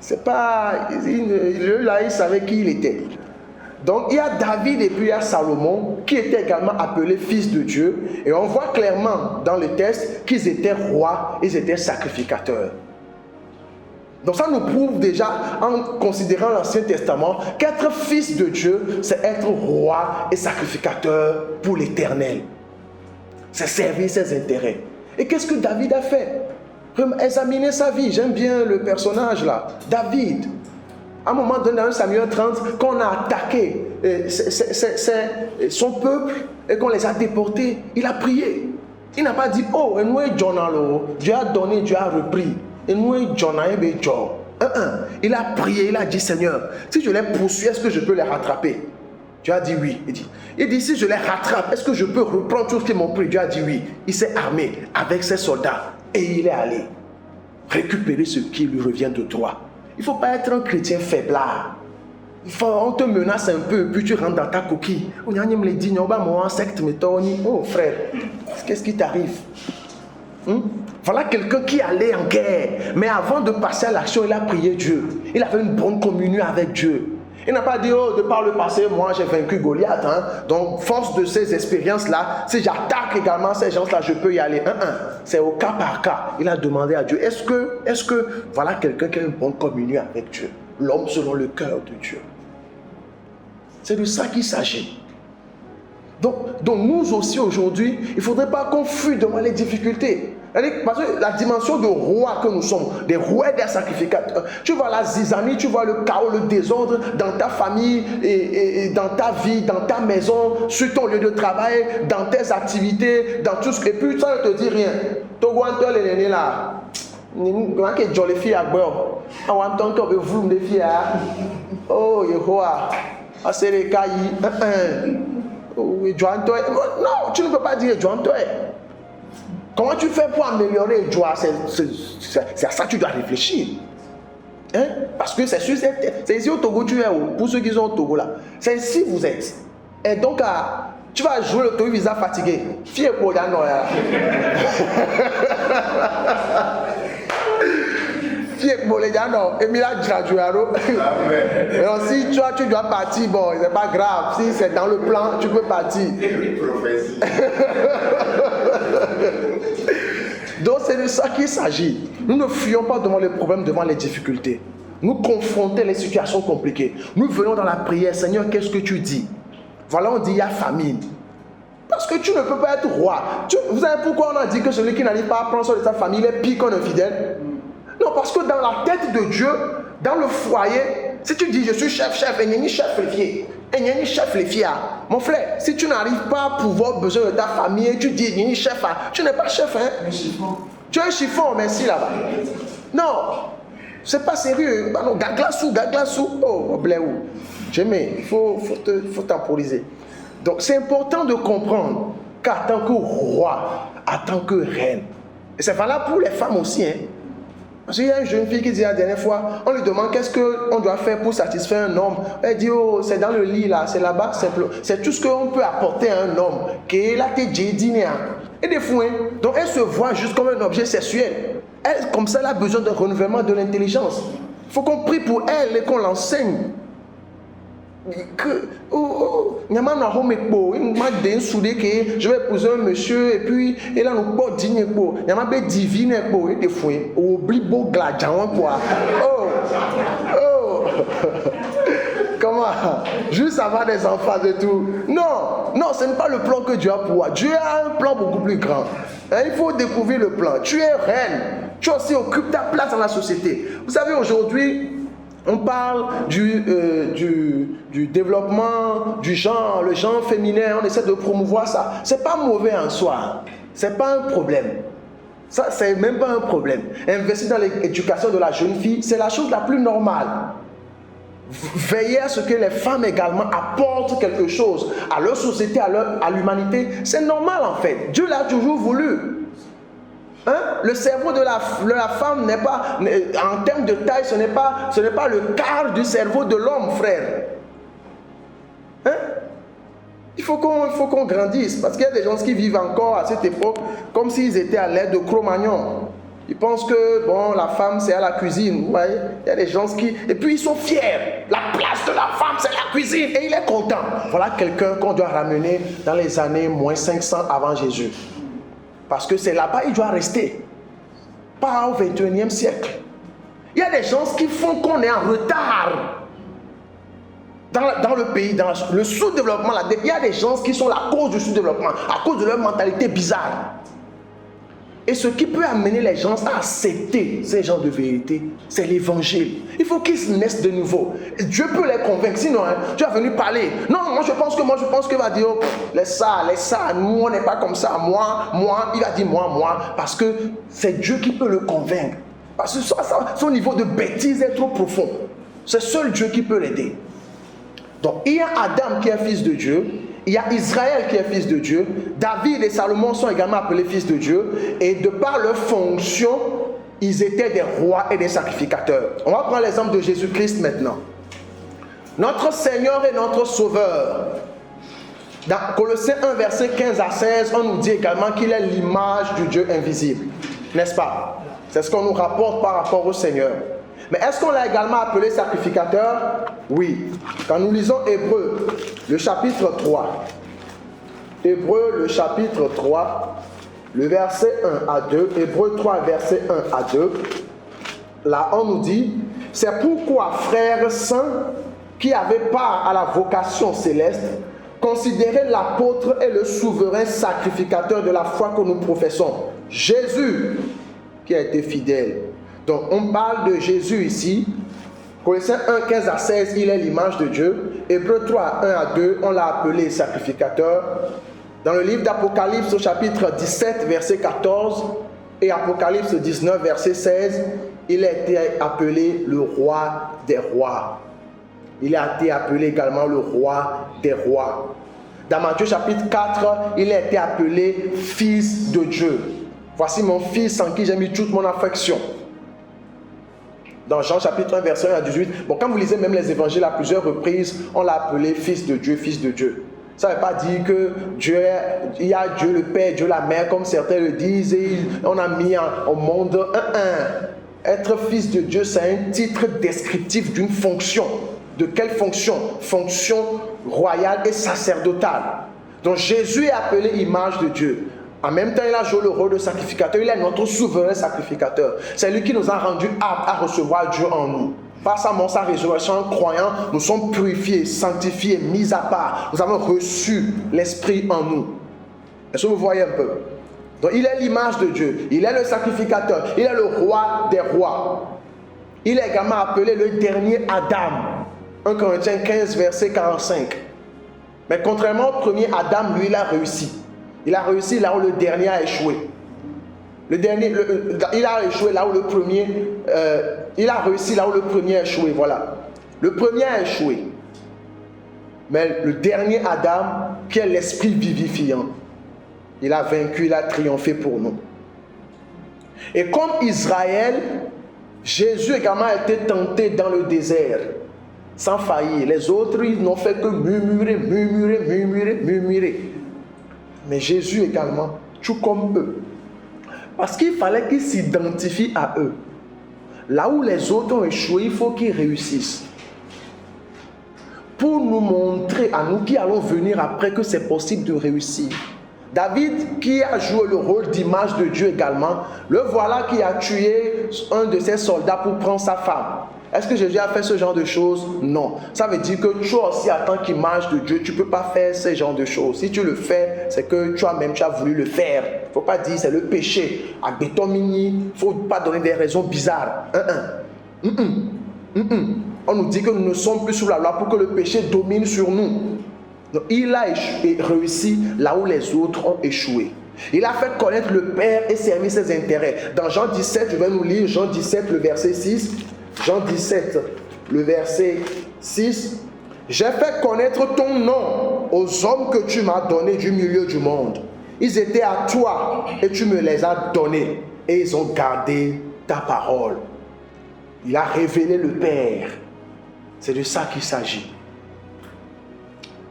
C'est pas... il savait qui il était. Donc il y a David et puis il y a Salomon qui étaient également appelés fils de Dieu. Et on voit clairement dans le texte qu'ils étaient rois, ils étaient sacrificateurs. Donc ça nous prouve déjà, en considérant l'Ancien Testament, qu'être fils de Dieu, c'est être roi et sacrificateur pour l'Éternel. C'est servir ses intérêts. Et qu'est-ce que David a fait? Examiner sa vie. J'aime bien le personnage là, David. À un moment donné, dans 1 Samuel 30, quand on a attaqué son peuple et qu'on les a déportés, il a prié. Il n'a pas dit, oh, Dieu a donné, Dieu a repris. Il a prié, il a dit, Seigneur, si je les poursuis, est-ce que je peux les rattraper? Dieu a dit oui. Il dit, si je les rattrape, est-ce que je peux reprendre tout ce qu'ils m'ont pris? Dieu a dit oui. Il s'est armé avec ses soldats et il est allé récupérer ce qui lui revient de droit. Il ne faut pas être un chrétien faiblard. On te menace un peu, puis tu rentres dans ta coquille. Oh frère, qu'est-ce qui t'arrive? Voilà quelqu'un qui allait en guerre, mais avant de passer à l'action, il a prié Dieu. Il avait une bonne communion avec Dieu. Il n'a pas dit, oh, de par le passé, moi j'ai vaincu Goliath. Hein. Donc, force de ces expériences-là, si j'attaque également ces gens-là, je peux y aller. C'est au cas par cas. Il a demandé à Dieu, est-ce que voilà quelqu'un qui a une bonne communion avec Dieu, l'homme selon le cœur de Dieu. C'est de ça qu'il s'agit. Donc nous aussi aujourd'hui, il ne faudrait pas qu'on fuit devant les difficultés. Parce que la dimension de roi que nous sommes, des rois et des sacrificateurs, tu vois la zizanie, tu vois le chaos, le désordre dans ta famille, et dans ta vie, dans ta maison, sur ton lieu de travail, dans tes activités, dans tout ce que... Et puis ça ne te dit rien. Tu vois les là. Que jolly fille à bord. Oh, Yehoah. Ah, c'est les caillis. Non, tu ne peux pas dire Joantoy. Comment tu fais pour améliorer Joie? C'est à ça que tu dois réfléchir. Hein? Parce que c'est sûr, c'est ici au Togo tu es où? Pour ceux qui sont au Togo là. C'est ici vous êtes. Et donc, tu vas jouer le Togo visa fatigué. Fier pour la noya. Alors si tu dois partir, bon, c'est pas grave. Si c'est dans le plan, tu peux partir. Donc c'est de ça qu'il s'agit. Nous ne fuyons pas devant les problèmes, devant les difficultés. Nous confrontons les situations compliquées. Nous venons dans la prière, Seigneur, qu'est-ce que tu dis? Voilà, on dit il y a famine. Parce que tu ne peux pas être roi. Vous savez pourquoi on a dit que celui qui n'arrive pas à prendre soin de sa famille, il est pire qu'un infidèle? Non, parce que dans la tête de Dieu, dans le foyer, si tu dis je suis chef, et n'y a ni chef lefier, et n'y a ni chef lefier, mon frère, si tu n'arrives pas à pouvoir besoin de ta famille, et tu dis n'y a ni chef, tu n'es pas chef, hein? Tu es un chiffon, merci là-bas. Non, c'est pas sérieux. Non, gaglassou, oh, bléou. J'aimais, il faut temporiser. Donc c'est important de comprendre qu'en tant que roi, en tant que reine, et c'est valable pour les femmes aussi, hein. Parce qu'il y a une jeune fille qui dit la dernière fois, on lui demande qu'est-ce qu'on doit faire pour satisfaire un homme. Elle dit, oh, c'est dans le lit là, c'est là-bas, c'est tout ce qu'on peut apporter à un homme. Et des fois, donc elle se voit juste comme un objet sexuel. Elle, comme ça, elle a besoin d'un renouvellement de l'intelligence. Il faut qu'on prie pour elle et qu'on l'enseigne. Je vais épouser un monsieur et puis il a nous pas digne pour il y a ma divine pour et des fois oublie beau gladian quoi. Oh comment juste avoir des enfants et tout. Non, ce n'est pas le plan que Dieu a pour toi. Dieu a un plan beaucoup plus grand. Il faut découvrir le plan. Tu es reine, tu aussi occupes ta place dans la société. Vous savez aujourd'hui on parle du développement du genre, le genre féminin, on essaie de promouvoir ça. C'est pas mauvais en soi, c'est pas un problème. Ça, c'est même pas un problème. Investir dans l'éducation de la jeune fille, c'est la chose la plus normale. Veiller à ce que les femmes également apportent quelque chose à leur société, à l'humanité, c'est normal en fait. Dieu l'a toujours voulu. Hein? Le cerveau de la femme n'est pas, en termes de taille, ce n'est pas le quart du cerveau de l'homme, frère. Hein? Il faut qu'on grandisse, parce qu'il y a des gens qui vivent encore à cette époque comme s'ils étaient à l'ère de Cro-Magnon. Ils pensent que bon, la femme c'est à la cuisine. Vous voyez? Il y a des gens qui... Et puis ils sont fiers. La place de la femme c'est la cuisine. Et il est content. Voilà quelqu'un qu'on doit ramener dans les années moins 500 avant Jésus. Parce que c'est là-bas qu'il doit rester. Pas au 21e siècle. Il y a des gens qui font qu'on est en retard dans le pays, dans le sous-développement. Il y a des gens qui sont la cause du sous-développement, à cause de leur mentalité bizarre. Et ce qui peut amener les gens à accepter ces genres de vérité, c'est l'évangile. Il faut qu'ils naissent de nouveau. Dieu peut les convaincre. Sinon, tu es venu parler. Non, moi je pense que va dire, oh, laisse ça, nous on n'est pas comme ça. Moi, il va dire moi. Parce que c'est Dieu qui peut le convaincre. Parce que son niveau de bêtise est trop profond. C'est seul Dieu qui peut l'aider. Donc, il y a Adam qui est fils de Dieu. Il y a Israël qui est fils de Dieu. David et Salomon sont également appelés fils de Dieu. Et de par leur fonction, ils étaient des rois et des sacrificateurs. On va prendre l'exemple de Jésus-Christ maintenant. Notre Seigneur et notre Sauveur. Dans Colossiens 1, verset 15 à 16, on nous dit également qu'il est l'image du Dieu invisible. N'est-ce pas? C'est ce qu'on nous rapporte par rapport au Seigneur. Mais est-ce qu'on l'a également appelé sacrificateur? Oui, quand nous lisons Hébreux, le chapitre 3, Hébreux, le chapitre 3, le verset 1 à 2, Hébreux 3, verset 1 à 2, là on nous dit, c'est pourquoi, frères saints, qui avaient part à la vocation céleste, considérez l'apôtre et le souverain sacrificateur de la foi que nous professons, Jésus, qui a été fidèle. Donc on parle de Jésus ici. Colossiens 1, 15 à 16, il est l'image de Dieu. Hébreux 3, 1 à 2, on l'a appelé sacrificateur. Dans le livre d'Apocalypse au chapitre 17, verset 14, et Apocalypse 19, verset 16, il a été appelé le roi des rois. Il a été appelé également le roi des rois. Dans Matthieu chapitre 4, il a été appelé fils de Dieu. Voici mon fils en qui j'ai mis toute mon affection. Dans Jean chapitre 1, verset 1 à 18, bon, quand vous lisez même les évangiles à plusieurs reprises, on l'a appelé fils de Dieu, fils de Dieu. Ça ne veut pas dire que il y a Dieu le Père, Dieu la Mère, comme certains le disent, et on a mis au monde un. Être fils de Dieu, c'est un titre descriptif d'une fonction. De quelle fonction? Fonction royale et sacerdotale. Donc Jésus est appelé image de Dieu. En même temps, il a joué le rôle de sacrificateur. Il est notre souverain sacrificateur. C'est lui qui nous a rendus aptes à recevoir Dieu en nous. Par sa mort, sa résurrection, en croyant, nous sommes purifiés, sanctifiés, mis à part. Nous avons reçu l'Esprit en nous. Est-ce que vous voyez un peu? Donc, il est l'image de Dieu. Il est le sacrificateur. Il est le roi des rois. Il est également appelé le dernier Adam. 1 Corinthiens 15, verset 45. Mais contrairement au premier Adam, lui, il a réussi. Il a réussi là où le dernier a échoué. Il a échoué là où le premier... il a réussi là où le premier a échoué, voilà. Le premier a échoué. Mais le dernier Adam, qui est l'esprit vivifiant, il a vaincu, il a triomphé pour nous. Et comme Israël, Jésus également a été tenté dans le désert, sans faillir. Les autres, ils n'ont fait que murmurer, murmurer, murmurer, murmurer. Mais Jésus également, tout comme eux. Parce qu'il fallait qu'ils s'identifient à eux. Là où les autres ont échoué, il faut qu'ils réussissent. Pour nous montrer à nous qui allons venir après que c'est possible de réussir. David, qui a joué le rôle d'image de Dieu également, le voilà qui a tué un de ses soldats pour prendre sa femme. Est-ce que Jésus a fait ce genre de choses? Non. Ça veut dire que toi aussi, en tant qu'image de Dieu, tu ne peux pas faire ce genre de choses. Si tu le fais, c'est que toi-même, tu as voulu le faire. Il ne faut pas dire c'est le péché. À béton mini, il ne faut pas donner des raisons bizarres. On nous dit que nous ne sommes plus sous la loi pour que le péché domine sur nous. Donc, il a réussi là où les autres ont échoué. Il a fait connaître le Père et servir ses intérêts. Dans Jean 17, je vais nous lire Jean 17, le verset 6. Jean 17, le verset 6. J'ai fait connaître ton nom aux hommes que tu m'as donnés du milieu du monde. Ils étaient à toi et tu me les as donnés. Et ils ont gardé ta parole. Il a révélé le Père. C'est de ça qu'il s'agit.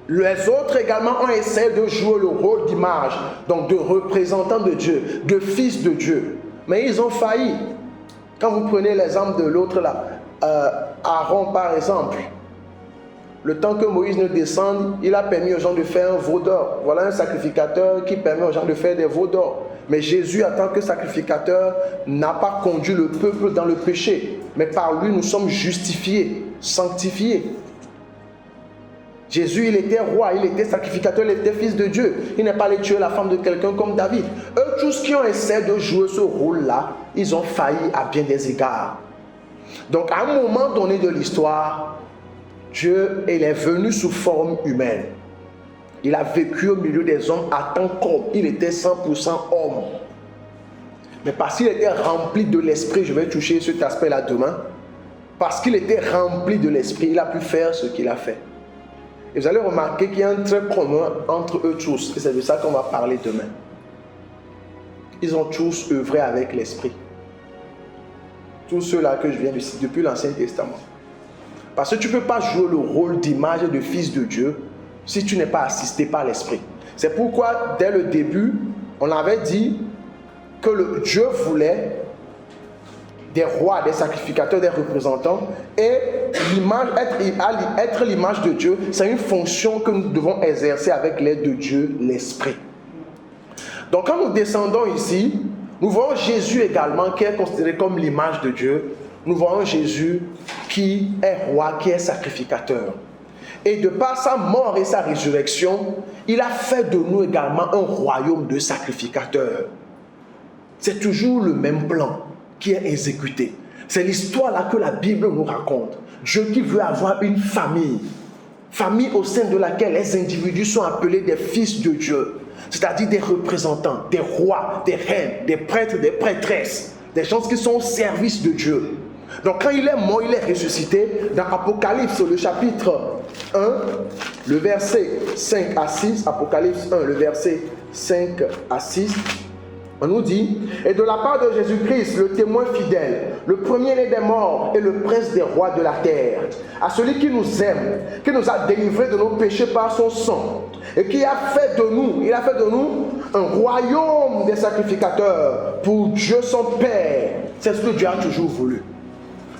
Les autres également ont essayé de jouer le rôle d'image, donc de représentant de Dieu, de fils de Dieu. Mais ils ont failli. Quand vous prenez l'exemple de l'autre là, Aaron par exemple, le temps que Moïse ne descende, il a permis aux gens de faire un veau d'or. Voilà un sacrificateur qui permet aux gens de faire des veaux d'or. Mais Jésus, en tant que sacrificateur, n'a pas conduit le peuple dans le péché. Mais par lui, nous sommes justifiés, sanctifiés. Jésus, il était roi, il était sacrificateur, il était fils de Dieu. Il n'est pas allé tuer la femme de quelqu'un comme David. Eux, tous qui ont essayé de jouer ce rôle-là, ils ont failli à bien des égards. Donc, à un moment donné de l'histoire, Dieu, il est venu sous forme humaine. Il a vécu au milieu des hommes à tant qu'homme. Il était 100% homme. Mais parce qu'il était rempli de l'esprit, je vais toucher cet aspect-là demain, parce qu'il était rempli de l'esprit, il a pu faire ce qu'il a fait. Et vous allez remarquer qu'il y a un trait commun entre eux tous. Et c'est de ça qu'on va parler demain. Ils ont tous œuvré avec l'esprit. Tous ceux-là que je viens de citer depuis l'Ancien Testament. Parce que tu ne peux pas jouer le rôle d'image et de fils de Dieu si tu n'es pas assisté par l'esprit. C'est pourquoi, dès le début, on avait dit que Dieu voulait des rois, des sacrificateurs, des représentants. Et être l'image de Dieu, c'est une fonction que nous devons exercer avec l'aide de Dieu, l'Esprit. Donc quand nous descendons ici, nous voyons Jésus également qui est considéré comme l'image de Dieu. Nous voyons Jésus qui est roi, qui est sacrificateur. Et de par sa mort et sa résurrection, il a fait de nous également un royaume de sacrificateurs. C'est toujours le même plan qui est exécuté. C'est l'histoire là que la Bible nous raconte. Dieu qui veut avoir une famille. Famille au sein de laquelle les individus sont appelés des fils de Dieu. C'est-à-dire des représentants, des rois, des reines, des prêtres, des prêtresses. Des gens qui sont au service de Dieu. Donc quand il est mort, il est ressuscité. Dans Apocalypse, le chapitre 1, le verset 5 à 6. Apocalypse 1, le verset 5 à 6. On nous dit, et de la part de Jésus-Christ, le témoin fidèle, le premier-né des morts et le prince des rois de la terre, à celui qui nous aime, qui nous a délivrés de nos péchés par son sang, et qui a fait de nous un royaume des sacrificateurs pour Dieu son Père. C'est ce que Dieu a toujours voulu.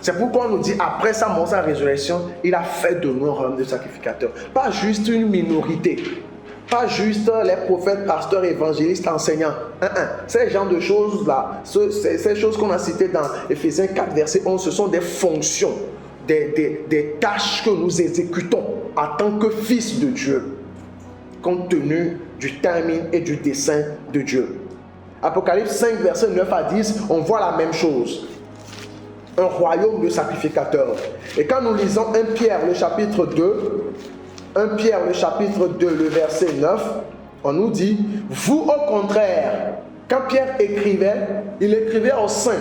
C'est pourquoi on nous dit, après sa mort, sa résurrection, il a fait de nous un royaume de sacrificateurs. Pas juste une minorité. Pas juste les prophètes, pasteurs, évangélistes, enseignants. Ces genres de choses-là, ces choses qu'on a citées dans Éphésiens 4, verset 11, ce sont des fonctions, des tâches que nous exécutons en tant que fils de Dieu, compte tenu du timing et du dessein de Dieu. Apocalypse 5, verset 9 à 10, on voit la même chose. Un royaume de sacrificateurs. Et quand nous lisons 1 Pierre, le chapitre 2, 1 Pierre, le chapitre 2, le verset 9, on nous dit, vous au contraire, quand Pierre écrivait, il écrivait aux saints,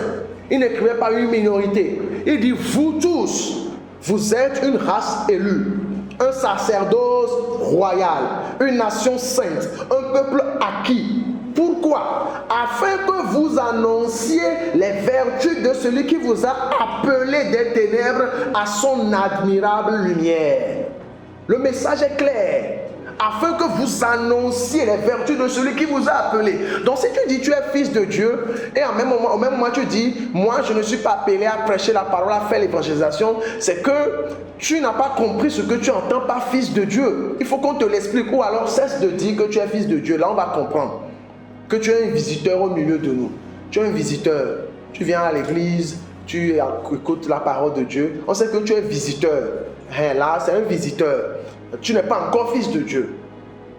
il n'écrivait pas une minorité. Il dit, vous tous, vous êtes une race élue, un sacerdoce royal, une nation sainte, un peuple acquis. Pourquoi? Afin que vous annonciez les vertus de celui qui vous a appelé des ténèbres à son admirable lumière. Le message est clair. Afin que vous annonciez les vertus de celui qui vous a appelé. Donc si tu dis tu es fils de Dieu, et au même moment tu dis, moi je ne suis pas appelé à prêcher la parole, à faire l'évangélisation, c'est que tu n'as pas compris ce que tu entends par fils de Dieu. Il faut qu'on te l'explique, ou alors cesse de dire que tu es fils de Dieu. Là on va comprendre que tu es un visiteur au milieu de nous. Tu es un visiteur. Tu viens à l'église, tu écoutes la parole de Dieu. On sait que tu es visiteur. Là, c'est un visiteur. Tu n'es pas encore fils de Dieu.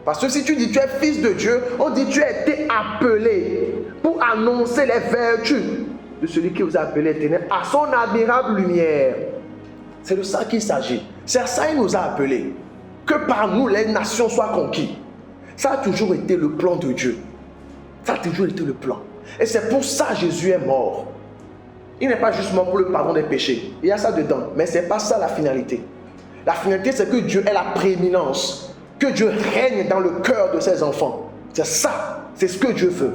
Parce que si tu dis tu es fils de Dieu, on dit tu as été appelé pour annoncer les vertus de celui qui vous a appelé ténèbres à son admirable lumière. C'est de ça qu'il s'agit. C'est à ça qu'il nous a appelés. Que par nous les nations soient conquises. Ça a toujours été le plan de Dieu. Ça a toujours été le plan. Et c'est pour ça que Jésus est mort. Il n'est pas juste mort pour le pardon des péchés. Il y a ça dedans. Mais ce n'est pas ça la finalité. La finalité, c'est que Dieu ait la prééminence. Que Dieu règne dans le cœur de ses enfants. C'est ça. C'est ce que Dieu veut.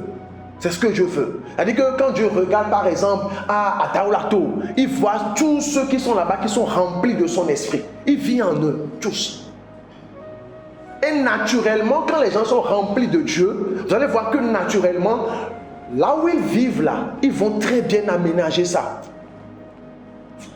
C'est ce que Dieu veut. C'est-à-dire que quand Dieu regarde par exemple à Daoulato, il voit tous ceux qui sont là-bas qui sont remplis de son esprit. Il vit en eux, tous. Et naturellement, quand les gens sont remplis de Dieu, vous allez voir que naturellement, là où ils vivent là, ils vont très bien aménager ça.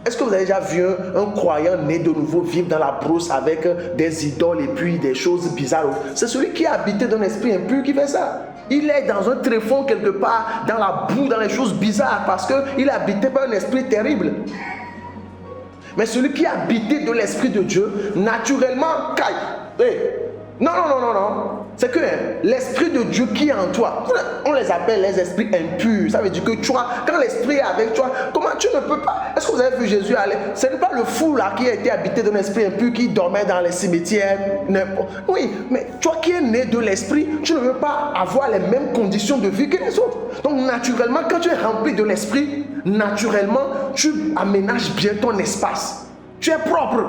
Est-ce que vous avez déjà vu un croyant né de nouveau vivre dans la brousse avec des idoles et puis des choses bizarres? C'est celui qui est habité d'un esprit impur qui fait ça. Il est dans un tréfonds quelque part, dans la boue, dans les choses bizarres, parce qu'il est habité par un esprit terrible. Mais celui qui est habité de l'esprit de Dieu, naturellement, non. C'est que l'esprit de Dieu qui est en toi, on les appelle les esprits impurs. Ça veut dire que toi, quand l'esprit est avec toi, comment tu ne peux pas? Est-ce que vous avez vu Jésus aller? Ce n'est pas le fou là qui a été habité d'un esprit impur qui dormait dans les cimetières. Oui, mais toi qui es né de l'esprit, tu ne veux pas avoir les mêmes conditions de vie que les autres. Donc naturellement, quand tu es rempli de l'esprit, naturellement, tu aménages bien ton espace. Tu es propre.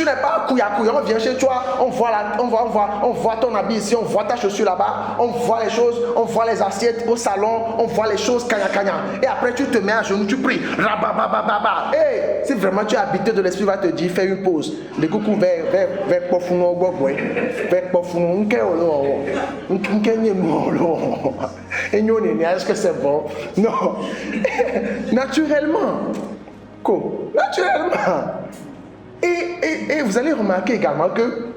Tu n'es pas couilla, on vient chez toi, on voit ton habit ici, on voit ta chaussure là-bas, on voit les choses, on voit les assiettes au salon, on voit les choses kanya. Et après tu te mets à genoux, tu pries. Rababababa. Et si vraiment tu es habité de l'esprit, va te dire, fais une pause. Les coucou vers Pofuno, vers Pofuno, est-ce que c'est bon? Non. Naturellement. Naturellement. Et vous allez remarquer également que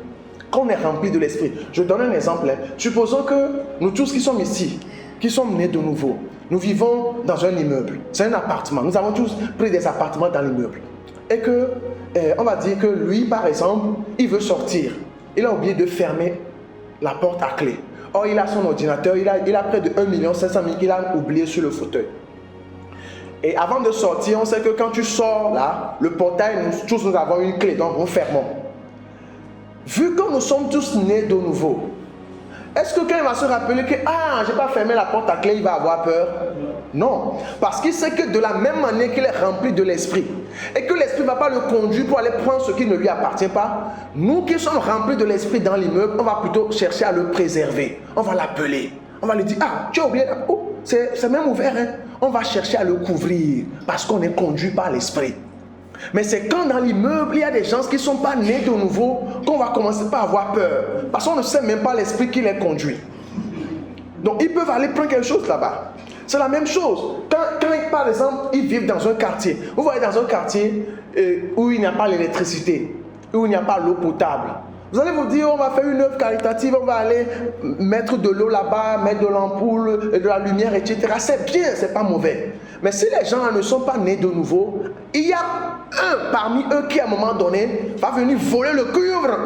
quand on est rempli de l'esprit, je donne un exemple. Supposons que nous tous qui sommes ici, qui sommes nés de nouveau, nous vivons dans un immeuble, c'est un appartement. Nous avons tous pris des appartements dans l'immeuble. Et que, on va dire que lui, par exemple, il veut sortir. Il a oublié de fermer la porte à clé. Or, il a son ordinateur, il a près de 1 500 000 qu'il a oublié sur le fauteuil. Et avant de sortir, on sait que quand tu sors là, le portail, tous nous avons une clé, donc nous fermons. Vu que nous sommes tous nés de nouveau, est-ce que quand il va se rappeler que je n'ai pas fermé la porte à clé, il va avoir peur? Non, parce qu'il sait que de la même manière qu'il est rempli de l'esprit, et que l'esprit ne va pas le conduire pour aller prendre ce qui ne lui appartient pas, nous qui sommes remplis de l'esprit dans l'immeuble, on va plutôt chercher à le préserver. On va l'appeler, on va lui dire, tu as oublié la porte? C'est même ouvert, hein? On va chercher à le couvrir parce qu'on est conduit par l'esprit. Mais c'est quand dans l'immeuble, il y a des gens qui ne sont pas nés de nouveau qu'on va commencer par avoir peur. Parce qu'on ne sait même pas l'esprit qui les conduit. Donc ils peuvent aller prendre quelque chose là-bas. C'est la même chose. Quand par exemple, ils vivent dans un quartier. Vous voyez dans un quartier où il n'y a pas l'électricité, où il n'y a pas l'eau potable. Vous allez vous dire, on va faire une œuvre caritative, on va aller mettre de l'eau là-bas, mettre de l'ampoule, de la lumière, etc. C'est bien, c'est pas mauvais. Mais si les gens ne sont pas nés de nouveau, il y a un parmi eux qui à un moment donné va venir voler le cuivre.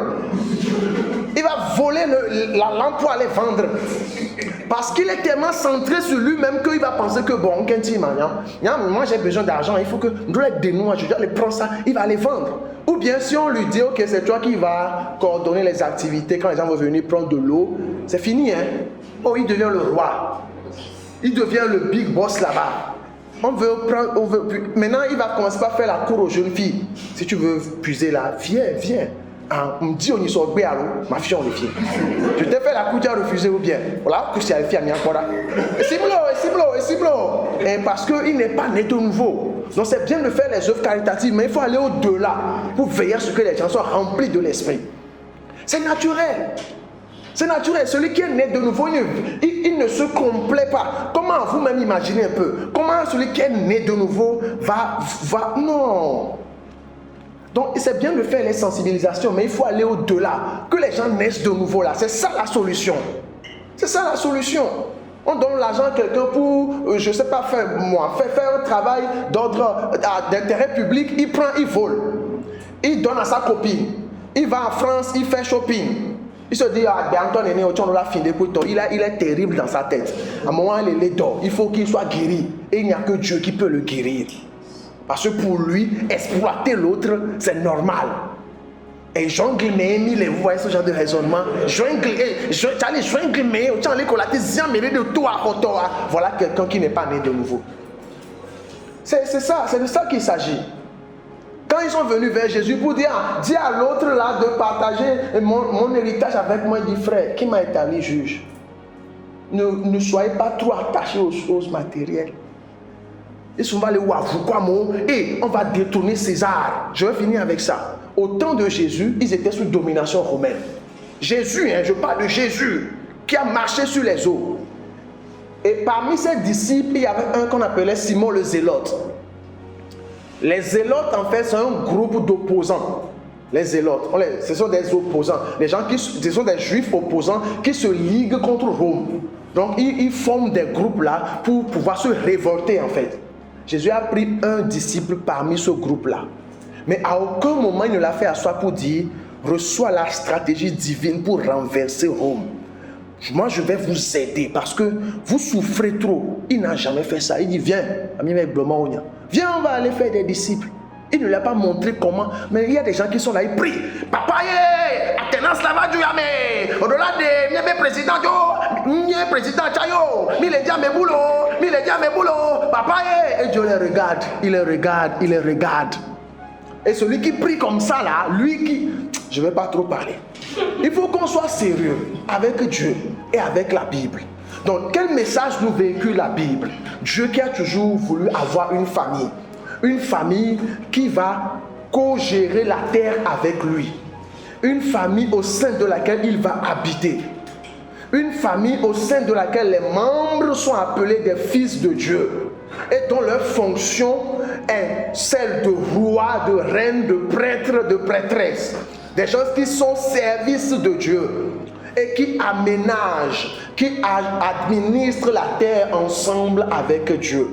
Il va voler la lampe pour aller vendre. Parce qu'il est tellement centré sur lui-même qu'il va penser que bon, moi j'ai besoin d'argent, il faut que je dois être dénoué, je dois aller prendre ça, il va aller vendre. Ou bien si on lui dit, ok, c'est toi qui vas coordonner les activités quand les gens vont venir prendre de l'eau, c'est fini, hein. Oh, il devient le roi. Il devient le big boss là-bas. Maintenant, il va commencer par faire la cour aux jeunes filles. Si tu veux puiser là, viens. On me dit on y sort bien, ma fille on les filles. Je t'ai fait la coupe, tu as refusé ou bien. Voilà, que c'est la fille à Miankora. Et c'est parce qu'il n'est pas né de nouveau. Donc c'est bien de faire les œuvres caritatives, mais il faut aller au-delà pour veiller à ce que les gens soient remplis de l'esprit. C'est naturel. C'est naturel. Celui qui est né de nouveau, il ne se complaît pas. Comment vous-même imaginez un peu? Comment celui qui est né de nouveau va... Non. Donc c'est bien de faire les sensibilisations, mais il faut aller au-delà. Que les gens naissent de nouveau là. C'est ça la solution. C'est ça la solution. On donne l'argent à quelqu'un pour, je ne sais pas, faire un travail d'ordre d'intérêt public. Il prend, il vole. Il donne à sa copine. Il va en France, il fait shopping. Il se dit, il est terrible dans sa tête. À un moment, il est dehors. Il faut qu'il soit guéri. Et il n'y a que Dieu qui peut le guérir. Parce que pour lui, exploiter l'autre, c'est normal. Et jongle mais vous voyez ce genre de raisonnement. Voilà quelqu'un qui n'est pas né de nouveau. C'est ça, c'est de ça qu'il s'agit. Quand ils sont venus vers Jésus pour dire, dis à l'autre là de partager mon héritage avec moi, il dit, frère, qui m'a établi juge? Ne soyez pas trop attachés aux choses matérielles. Ils sont allés voir et on va détourner César. Je vais finir avec ça. Au temps de Jésus, ils étaient sous domination romaine. Jésus, je parle de Jésus, qui a marché sur les eaux. Et parmi ses disciples, il y avait un qu'on appelait Simon le Zélote. Les Zélotes, en fait, c'est un groupe d'opposants. Les Zélotes, ce sont des opposants. Ce sont des Juifs opposants qui se liguent contre Rome. Donc, ils forment des groupes là pour pouvoir se révolter, en fait. Jésus a pris un disciple parmi ce groupe-là. Mais à aucun moment, il ne l'a fait asseoir pour dire, reçois la stratégie divine pour renverser Rome. Moi, je vais vous aider parce que vous souffrez trop. Il n'a jamais fait ça. Il dit, viens, viens, on va aller faire des disciples. Il ne lui a pas montré comment. Mais il y a des gens qui sont là, ils prient. Papa, attendance là va du yame. Au-delà de mes présidents, mes présidents Chayo, il est déjà mes boulots, papa, et Dieu les regarde, il les regarde. Et celui qui prie comme ça là, lui qui... Je ne vais pas trop parler. Il faut qu'on soit sérieux avec Dieu et avec la Bible. Donc, quel message nous véhicule la Bible? Dieu qui a toujours voulu avoir une famille. Une famille qui va co-gérer la terre avec lui. Une famille au sein de laquelle il va habiter. Une famille au sein de laquelle les membres sont appelés des fils de Dieu. Et dont leur fonction est celle de roi, de reine, de prêtre, de prêtresse. Des gens qui sont au service de Dieu et qui aménagent, qui administrent la terre ensemble avec Dieu.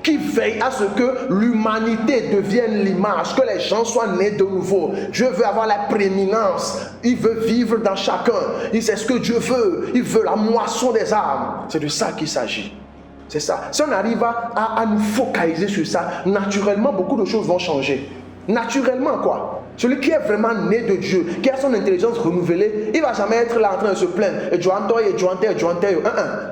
Qui veillent à ce que l'humanité devienne l'image, que les gens soient nés de nouveau. Dieu veut avoir la prééminence. Il veut vivre dans chacun. Il sait ce que Dieu veut. Il veut la moisson des âmes. C'est de ça qu'il s'agit. C'est ça. Si on arrive à nous focaliser sur ça, naturellement, beaucoup de choses vont changer. Naturellement, quoi. Celui qui est vraiment né de Dieu, qui a son intelligence renouvelée, il ne va jamais être là en train de se plaindre.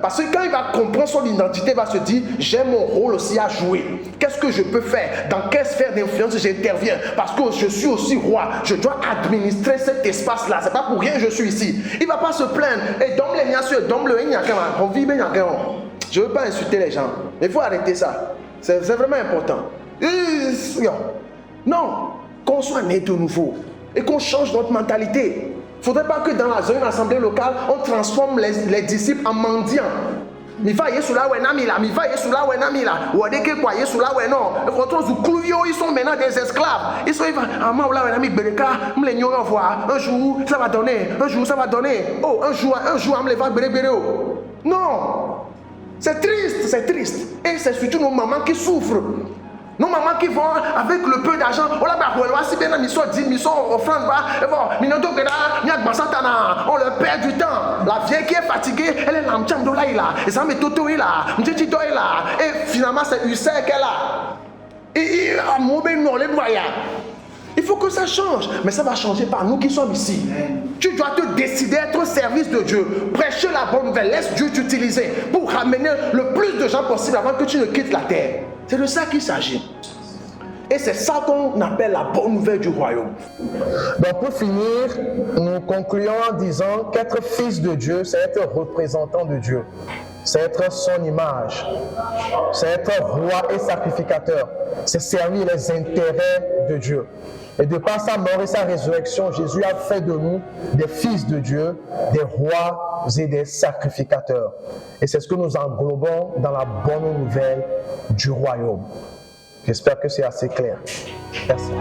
Parce que quand il va comprendre son identité, il va se dire, j'ai mon rôle aussi à jouer. Qu'est-ce que je peux faire? Dans quelle sphère d'influence j'interviens? Parce que je suis aussi roi. Je dois administrer cet espace-là. Ce n'est pas pour rien que je suis ici. Il ne va pas se plaindre. Et je ne veux pas insulter les gens. Mais il faut arrêter ça. C'est vraiment important. Non. Qu'on soit né de nouveau et qu'on change notre mentalité. Il ne faudrait pas que dans une assemblée locale, on transforme les disciples en mendiants. Ils sont maintenant des esclaves. Ils sont un jour ça va donner, un jour ça va donner. Oh, un jour non. C'est triste. Et c'est surtout nos mamans qui souffrent. Nos mamans qui vont avec le peu d'argent, on leur perd du temps. La vieille qui est fatiguée, elle est là, et finalement c'est Hussein qu'elle a. Il faut que ça change, mais ça va changer par nous qui sommes ici. Tu dois te décider à être au service de Dieu, prêcher la bonne nouvelle, laisse Dieu t'utiliser pour ramener le plus de gens possible avant que tu ne quittes la terre. C'est de ça qu'il s'agit. Et c'est ça qu'on appelle la bonne nouvelle du royaume. Donc pour finir, nous concluons en disant qu'être fils de Dieu, c'est être représentant de Dieu. C'est être son image. C'est être roi et sacrificateur. C'est servir les intérêts de Dieu. Et de par sa mort et sa résurrection, Jésus a fait de nous des fils de Dieu, des rois et des sacrificateurs. Et c'est ce que nous englobons dans la bonne nouvelle du royaume. J'espère que c'est assez clair. Merci.